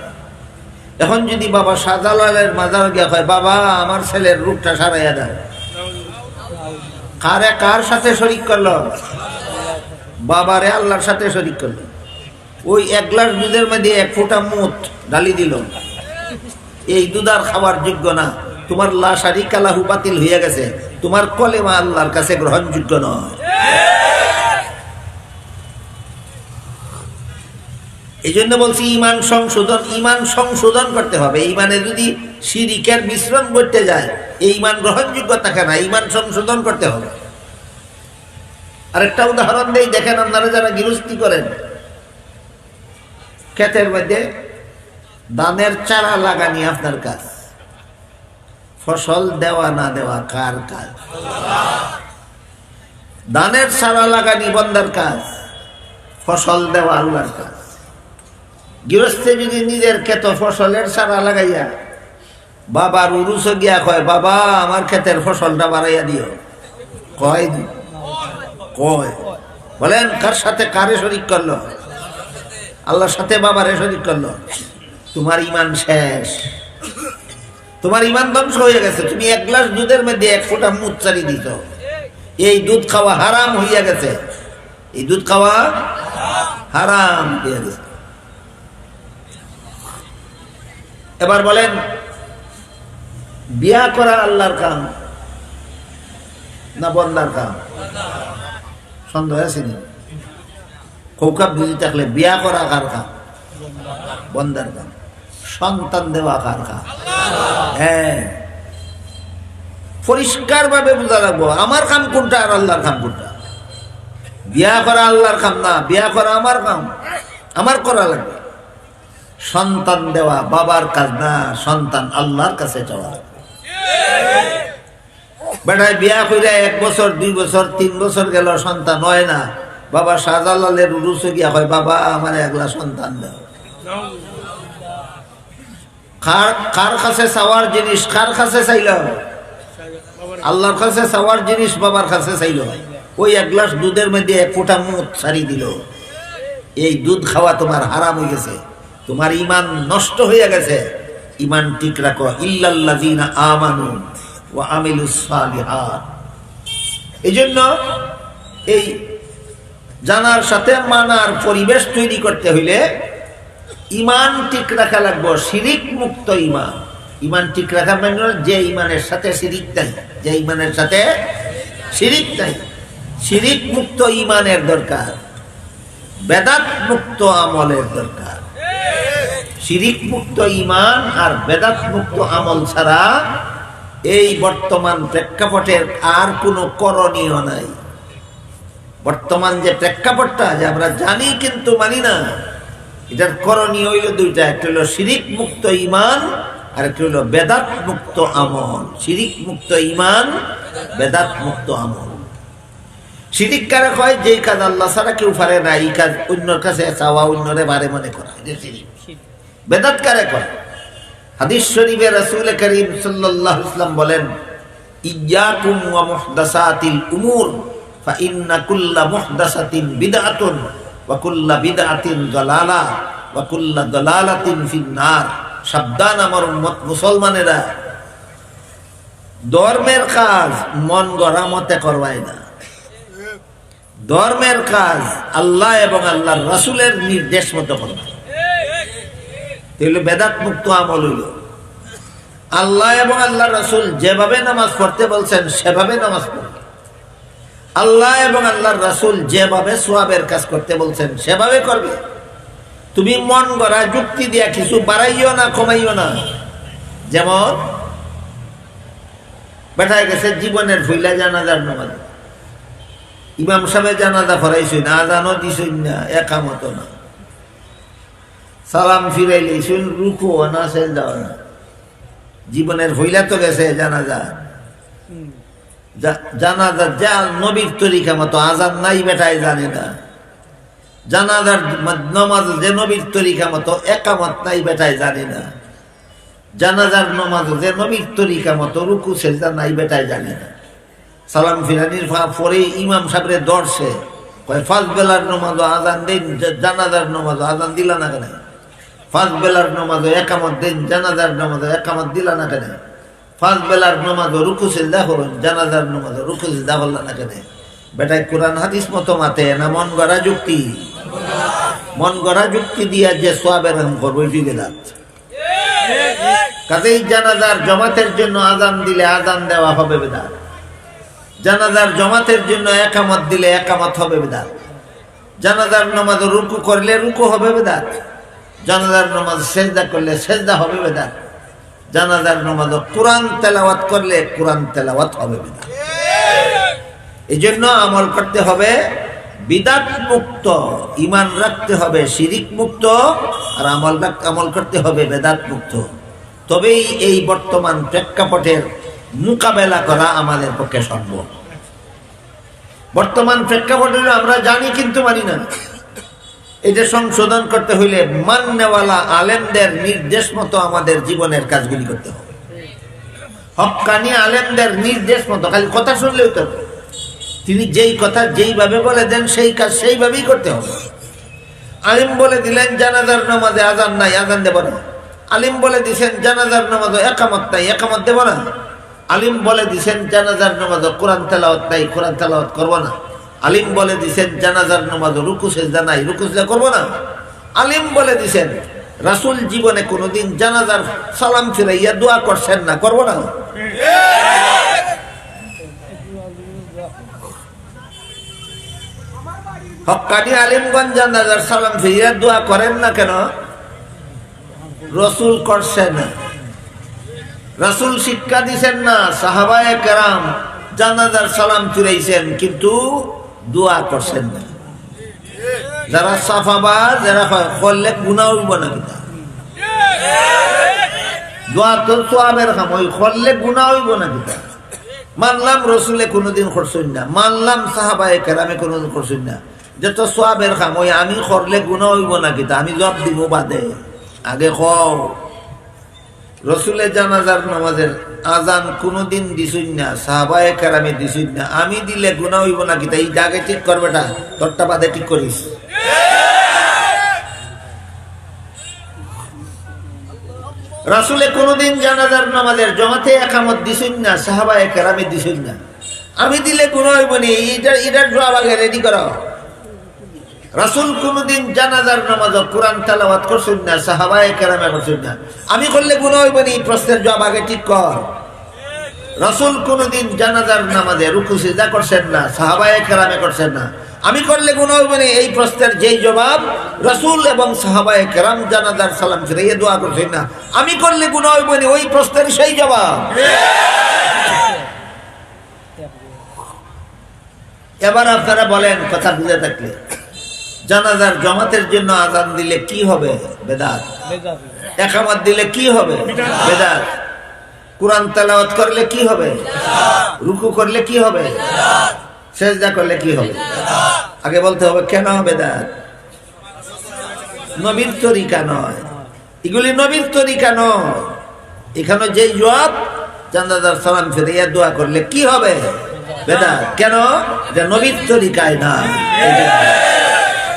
এখন যদি বাবা শাহজালালের মাজার গিয়া কয়, বাবা আমার ছেলের রোগটা সারাইয়া দেয়, কার সাথে শরীক করলো? বাবারে আল্লাহর সাথে শরীক করলো। ওই এক গ্লাস দুধের মধ্যে এক ফোঁটা মুত ডালি দিল, এই দুধ আর খাওয়ার যোগ্য না, তোমার লাশারি কালাহু বাতিল হইয়া গেছে, তোমার কলেমা আল্লাহর কাছে গ্রহণযোগ্য নয়। এই জন্য বলছি ইমান সংশোধন করতে হবে। ইমানে যদি শিরিকের মিশ্রণ করতে যায়, এই ইমান গ্রহণযোগ্য থাকে না, ইমান সংশোধন করতে হবে। আরেকটা উদাহরণ দেই, দেখেন আপনারা যারা গৃহস্থী করেন, ক্ষেতের মধ্যে ধানের চারা লাগানি আপনার কাজ, ফসল দেওয়া না দেওয়া কার কাজ? ধানের চারা লাগানি বন্দার কাজ, ফসল দেওয়া আল্লাহর কাজ। গৃহস্থে যদি নিজের ক্ষেত ফসলের চারা লাগাইয়া বাবার উরুস গিয়া কয়, বাবা আমার ক্ষেতের ফসলটা বাড়াইয়া দিও, কয় বলেন কার সাথে কারে শরীক করলো? আল্লাহর সাথে বাবারে শরীক করলো। তোমার ইমান শেষ, তোমার ইমান ধ্বংস হয়ে গেছে। তুমি এক গ্লাস দুধের মধ্যে এক ফোঁটা মুদ চারি দিত, এই দুধ খাওয়া হারাম হইয়া গেছে, এই দুধ খাওয়া হারাম হইয়া গেছে। এবার বলেন, বিয়া করা আল্লাহর কাম না বন্দার কাম? সন্দেহ আছে নি? কৌকাব বুঝি থাকলে বিয়া করা কার কাম? বন্দার কাম। সন্তান দেওয়া কার কাম? হ্যাঁ, পরিষ্কার ভাবে বোঝা লাগবো আমার কাম কোনটা আর আল্লাহর কাম কোনটা। বিয়া করা আল্লাহর কাম না, বিয়া করা আমার কাম, আমার করা লাগবে। সন্তান দেওয়া বাবার কাজ না, সন্তান আল্লাহর কাছে চাওয়া লাগবে। বেটায় বিয়া কইরা 1 বছর 2 বছর 3 বছর গেল, সন্তান হয় না, বাবা শাহজালালের উরুসে গিয়া হয়, বাবা আমার একলা সন্তান দাও। কার কাছে চাওয়ার জিনিস? কার কাছে চাইল? আল্লাহর কাছে চাওয়ার জিনিস বাবার কাছে চাইল। ওই 1 গ্লাস দুধের মধ্যে 1 ফোঁটা মুদ ছাড়ি দিল, এই দুধ খাওয়া তোমার হারাম হয়ে গেছে, তোমার ইমান নষ্ট হয়ে গেছে। ইমান ঠিক রাখো। ইল্লাল্লাযীনা আমানু ওয়া আমিলুস সালিহাত। এজন্য এই জানার সাথে মানার পরিবেশ তৈরি করতে হইলে ইমান ঠিক রাখা লাগবে, শিরিক মুক্ত ইমান। ইমান ঠিক রাখা মানে যে ইমানের সাথে শিরিক নাই, যে ইমানের সাথে শিরিক নাই। শিরিক মুক্ত ইমানের দরকার, বেদাত মুক্ত আমলের দরকার। শিরিক মুক্ত ইমান আর বেদাত মুক্ত আমল ছাড়া এই বর্তমান প্রেক্ষাপটের আর কোনো করণীয় নাই। বর্তমান যে প্রেক্ষাপটটা, যে আমরা জানি কিন্তু মানি না, এটার করণীয় হইল দুইটা, একটা হইল শিরিক মুক্ত ইমান আর একটা হইল বেদাত মুক্ত আমল। শিরিক মুক্ত ইমান, বেদাত মুক্ত আমল। শিরিক কারে কয়? যেই কাজ আল্লাহ ছাড়া কেউ পারে না, এই কাজ অন্যর কাছে চাওয়া, অন্যরে বারে মনে করা, এটা শিরিক। বেদাত কারে কয়? হাদিস শরীফে রাসূল করিম সাল্লাল্লাহু আলাইহি ওয়াসাল্লাম বলেন, ইয়্যাকুম ওয়া মুহদাসাতিল উমুর ফা ইন্না কুল্লা মুহদাসাতিন বিদআতুন ওয়া কুল্লা বিদআতিন দালালা ওয়া কুল্লা দালালাতিন ফিন্নার। সাবধান আমার উম্মত মুসলমানেরা, ধর্মের কাজ মন গড়া মতে করবাই না। ধর্মের কাজ আল্লাহ এবং আল্লাহর রাসূলের নির্দেশ মতো করবা। তাহলে বেদাত মুক্ত আমল হইল। আল্লাহ এবং আল্লাহ রাসূল যেভাবে নামাজ পড়তে বলছেন সেভাবে নামাজ পড়বে। আল্লাহ এবং আল্লাহর রাসূল যেভাবে সওয়াবের কাজ করতে বলছেন সেভাবে করবে। তুমি মন গড়া যুক্তি দিয়া কিছু বাড়াইও না, কমাইও না। যেমন বেটায় গেছে জীবনের ভুইলা জানাজার নামাজ, ইমাম সাহেব জানাজা পড়াইছেন, আজানও দিছেন না, একামত না, সালাম ফিরাইলে শুন রুকু না সেজদা না। জীবনের হইলা তো গেছে জানাজা, জানাজা যা নবীর তরিকা মতো আজান নাই বেটায় জানে না। জানাজার নমাজ যে নবীর তরিকা মতো একামত নাই বেটায় জানে না। জানাজার নমাজ যে নবীর তরিকা মতো রুকু সেজদা নাই বেটায় জানে না। সালাম ফিরানির পরে ইমাম সাহেবের দর্শে কয় ফার্স্ট বেলার নমাজ আজান দিন, জানাজার নমাজ আজান দিলা না কেন? ফার্স্ট বেলার নমাজ একামত দিন, জানাজার নমাজ একামত দিলা না কেন? ফার্স্ট বেলার নমাজ রুকু সিজদা করুন, জানাজার নমাজ রুকু সিজদা করলা না কেন? বেটায় কোরআন হাদিস মতো মাতে না মন গড়া যুক্তি? মন গড়া যুক্তি দিয়া যে সোয়াবের কাম করবো এটি বেদাত। কাজেই জানাজার জমাতের জন্য আজান দিলে আজান দেওয়া হবে বেদাত। জানাজার জমাতের জন্য একামত দিলে একামত হবে বেদাত। জানাজার নামাজ রুকু করলে রুকু হবে বেদাত। জানাজার নামাজ সেজদা করলে সেজদা হবে বেদাত। জানাজার নামাজ কোরআন তেলাওয়াত করলে কোরআন তেলাওয়াত হবে বেদাত। এই জন্য আমল করতে হবে বিদাত মুক্ত, ইমান রাখতে হবে শিরিক মুক্ত, আর আমল করতে হবে বেদাত মুক্ত। তবেই এই বর্তমান প্রেক্ষাপটের মোকাবেলা করা আমাদের পক্ষে সম্ভব। বর্তমান প্রেক্ষাপটে আমরা জানি কিন্তু মানি না। এটা সংশোধন করতে হইলে মান্যওয়ালা আলেমদের নির্দেশ মতো আমাদের জীবনের কাজগুলি করতে হবে। হক্কানি আলেমদের নির্দেশ মতো, খালি কথা শুনলেও তো তিনি যেই কথা যেইভাবে বলে দেন সেই কাজ সেইভাবেই করতে হবে। আলিম বলে দিলেন জানাজার নামাজে আজান নাই, আজান দেব না। আলিম বলে দিছেন জানাজার নামাজে একামত নাই, একামত দেব না। আলিম বলে দিছেন জানাজার নামাজ কোরআন তেলাওয়াত নাই, কোরআন তেলাওয়াত করব না। আলিম বলে দিছেন জানাজার নামাজ রুকু সিজদা নাই, রুকু সিজদা করব না। আলিম বলে দিছেন রাসূল জীবনে কোনোদিন জানাজার সালাম ফিরাইয়া দোয়া করছেন না, করব না। হক্কানি আলিমগঞ্জ জানাজার সালাম ফিরিয়া দোয়া করেন না কেন? রাসূল করছেন না, রাসূল শিক্ষা দিছেন না। সাহাবায়ে কেরাম জানাজার সালাম ফিরাইছেন কিন্তু দোয়া করছেন না। যারা সাফাবাজ যারা করলে গুনাহ হইব না, কিনা দোয়া তো সওয়াবের কাম, ওই করলে গুনাহ হইব না কিনা? মানলাম রসুলে কোনোদিন করছেন না, মানলাম সাহাবায়ে কেরামে কোনোদিন করছেন না, যে তো সওয়াবের কাম, ওই আমি করলে গুনাহ হইব না কিনা? আমি জবাব দিব বাদে, আগে কও রসুলে জানাজার নামাজের আজান কোনোদিন দিছুন না, সাহাবায়ে কেরামে দিছুন না, আমি দিলে গুনাহ হইব না কিতা? এই জায়গায় ঠিক কর বেটা, তোরটা বাদে ঠিক করিস। রাসূলে কোনোদিন জানাজার নামাজের জমাতে একামত দিছুন না, সাহাবায়ে কেরামে দিছুন না, আমি দিলে গুনাহ হইব না। এটার জবাব আগে রেডি করো। রাসূল কোনদিন জানাজার নামাজ কোরআন তেলাওয়াত করছেন না, সাহাবায়ে কেরামে করছেন না, আমি করলে গুনাহ হইব না। এই প্রশ্নের জবাব আগে ঠিক কর। রাসূল কোনদিন জানাজার নামাজে রুকু সিজদা করছেন না, সাহাবায়ে কেরামে করছেন না, আমি করলে গুনাহ হইব না। এই প্রশ্নের যেই জবাব, রাসূল এবং সাহাবায়ে কেরাম জানাজার সালাম ফিরাইয়া দোয়া করছেন না, আমি করলে গুনাহ হইব না, ওই প্রশ্নের সেই জবাব। এবার আপনারা বলেন, কথা বুঝে থাকলে, জানাজার জমাতের জন্য আজান দিলে কি হবে? বেদাত। একামত দিলে কি হবে? বেদাত। কোরআন তেলাওয়াত করলে কি হবে? রুকু করলে কি হবে? সেজদা করলে কি হবে? আগে বলতে হবে কেন বেদাত? নবীর তরিকা নয়, এগুলি নবীর তরিকা নয়। এখানে যেই জবাব, জানাজার সালাম ফিরাইয়া দোয়া করলে কি হবে? বেদাত। কেন? এটা নবীর তরিকায় না,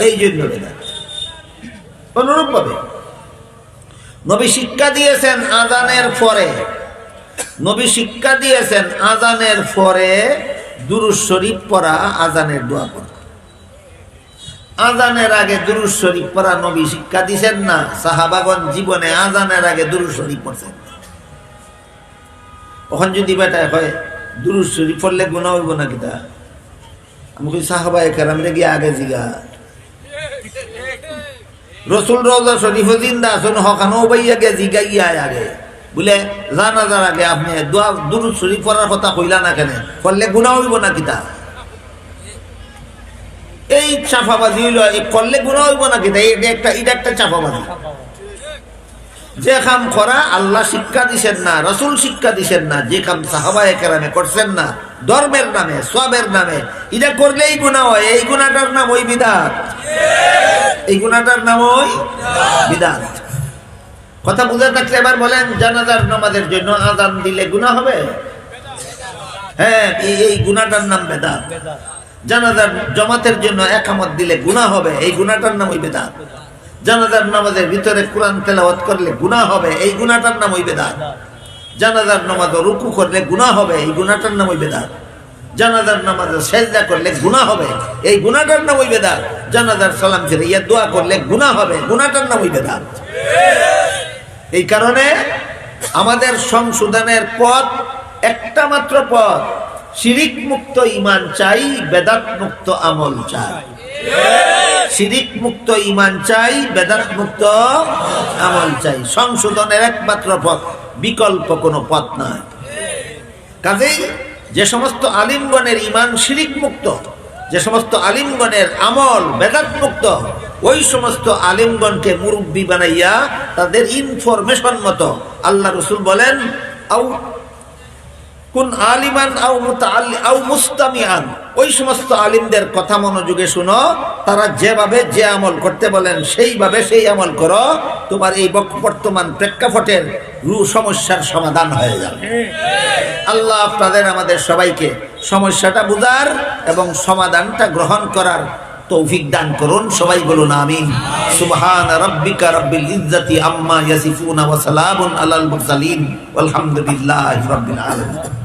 এই জন্য বেদাত। অনুরূপ ভাবে নবী শিক্ষা দিয়েছেন আজানের পরে, নবী শিক্ষা দিয়েছেন আজানের পরে দুরূদ শরীফ পড়া, আজানের দোয়া পড়া। আজানের আগে দুরূদ শরীফ পড়া নবী শিক্ষা দিয়েছেন না। সাহাবাগণ জীবনে আজানের আগে দুরূদ শরীফ পড়ছেন। ওখান যদি বেটায় হয় দুরূদ শরীফ পড়লে গুনাহ হইব না কিতা? আমি কই সাহাবায়ে কেরামরে গিয়ে আগে জিগা। রসুল রওজা শরীফ জিন্দা আছেন, হকানো বাইয়া গে জিগাইয়া আগে বলে জানাজার আগে আপনি দোয়া দুরূদ শরীফ পড়ার কথা কইলা না কেন? করলে গুনাহ হইব না কিতা? এই চাপাবাজি হইল, করলে গুনাহ হইব না কিতা? এটা একটা চাপাবাজি। যে কাম করা আল্লাহ শিক্ষা দিছেন না, রাসূল শিক্ষা দিছেন না, যে কাম সাহাবায়ে কেরামে করছেন না, ধর্মের নামে সওয়াবের নামে, এটা করলেই গুনাহ হয়। এই গুনাহটার নাম ওই বিদআত, এই গুনাহটার নাম ওই বিদআত। কথা বুঝে থাকলে এবার বলেন, জানাজার নামাজের জন্য আযান দিলে গুনাহ হবে? হ্যাঁ, এই গুনাহটার নাম বিদআত। জানাজার জামাতের জন্য ইকামত দিলে গুনাহ হবে, এই গুনাহটার নাম ওই বিদআত। জানাজার নামাজের ভিতরে কোরআন তেলাওয়াত করলে গুনাহ হবে, এই গুনাহটার নাম ওই বিদআত। জানাজার নামাজে রুকু করলে গুনাহ হবে, এই গুনাহটার নাম ওই বিদআত। জানাজার নামাজে সিজদা করলে গুনাহ হবে, এই গুনাহটার নাম ওই বিদআত। জানাজার সালাম ফিরিয়ে দোয়া করলে গুনাহ হবে, গুনাহটার নাম ওই বিদআত। এই কারণে আমাদের সংশোধনের পথ একটা মাত্র পথ, শিরিক মুক্ত ঈমান চাই, বেদাত মুক্ত আমল চাই। শিরিক মুক্ত ঈমান চাই, বেদাত মুক্ত আমল চাই। সংশোধনের একমাত্র পথ, বিকল্প কোনো পথ নয়। কাজেই যে সমস্ত আলিমগণের ঈমান শিরিক মুক্ত, যে সমস্ত আলিমগণের আমল বেদাত মুক্ত, ওই সমস্ত আলিমগণকে মুরব্বী বানাইয়া তাদের ইনফরমেশন মতো আল্লাহ রাসূল বলেন, আও কুন আলিমান আও মুতাআল্লি আও মুস্তামিআন, ওই সমস্ত আলিমদের কথা মনোযোগে শুনো, তারা যেভাবে যে আমল করতে বলেন সেইভাবে সেই আমল করো, তোমার এই বর্তমান প্রেক্ষাপটের সমস্যার সমাধান হয়ে যাবে। আল্লাহ আপনাদের আমাদের সবাইকে সমস্যাটা বুঝার এবং সমাধানটা গ্রহণ করার তৌফিক দান করুন। সবাই বলুন আমিন। সুবহান রাব্বিকা রাব্বিল ইজ্জাতি আম্মা ইয়াসিফুন ওয়া সালামুন আলাল মুরসালিন ওয়ালহামদুলিল্লাহি রাব্বিল আলামিন।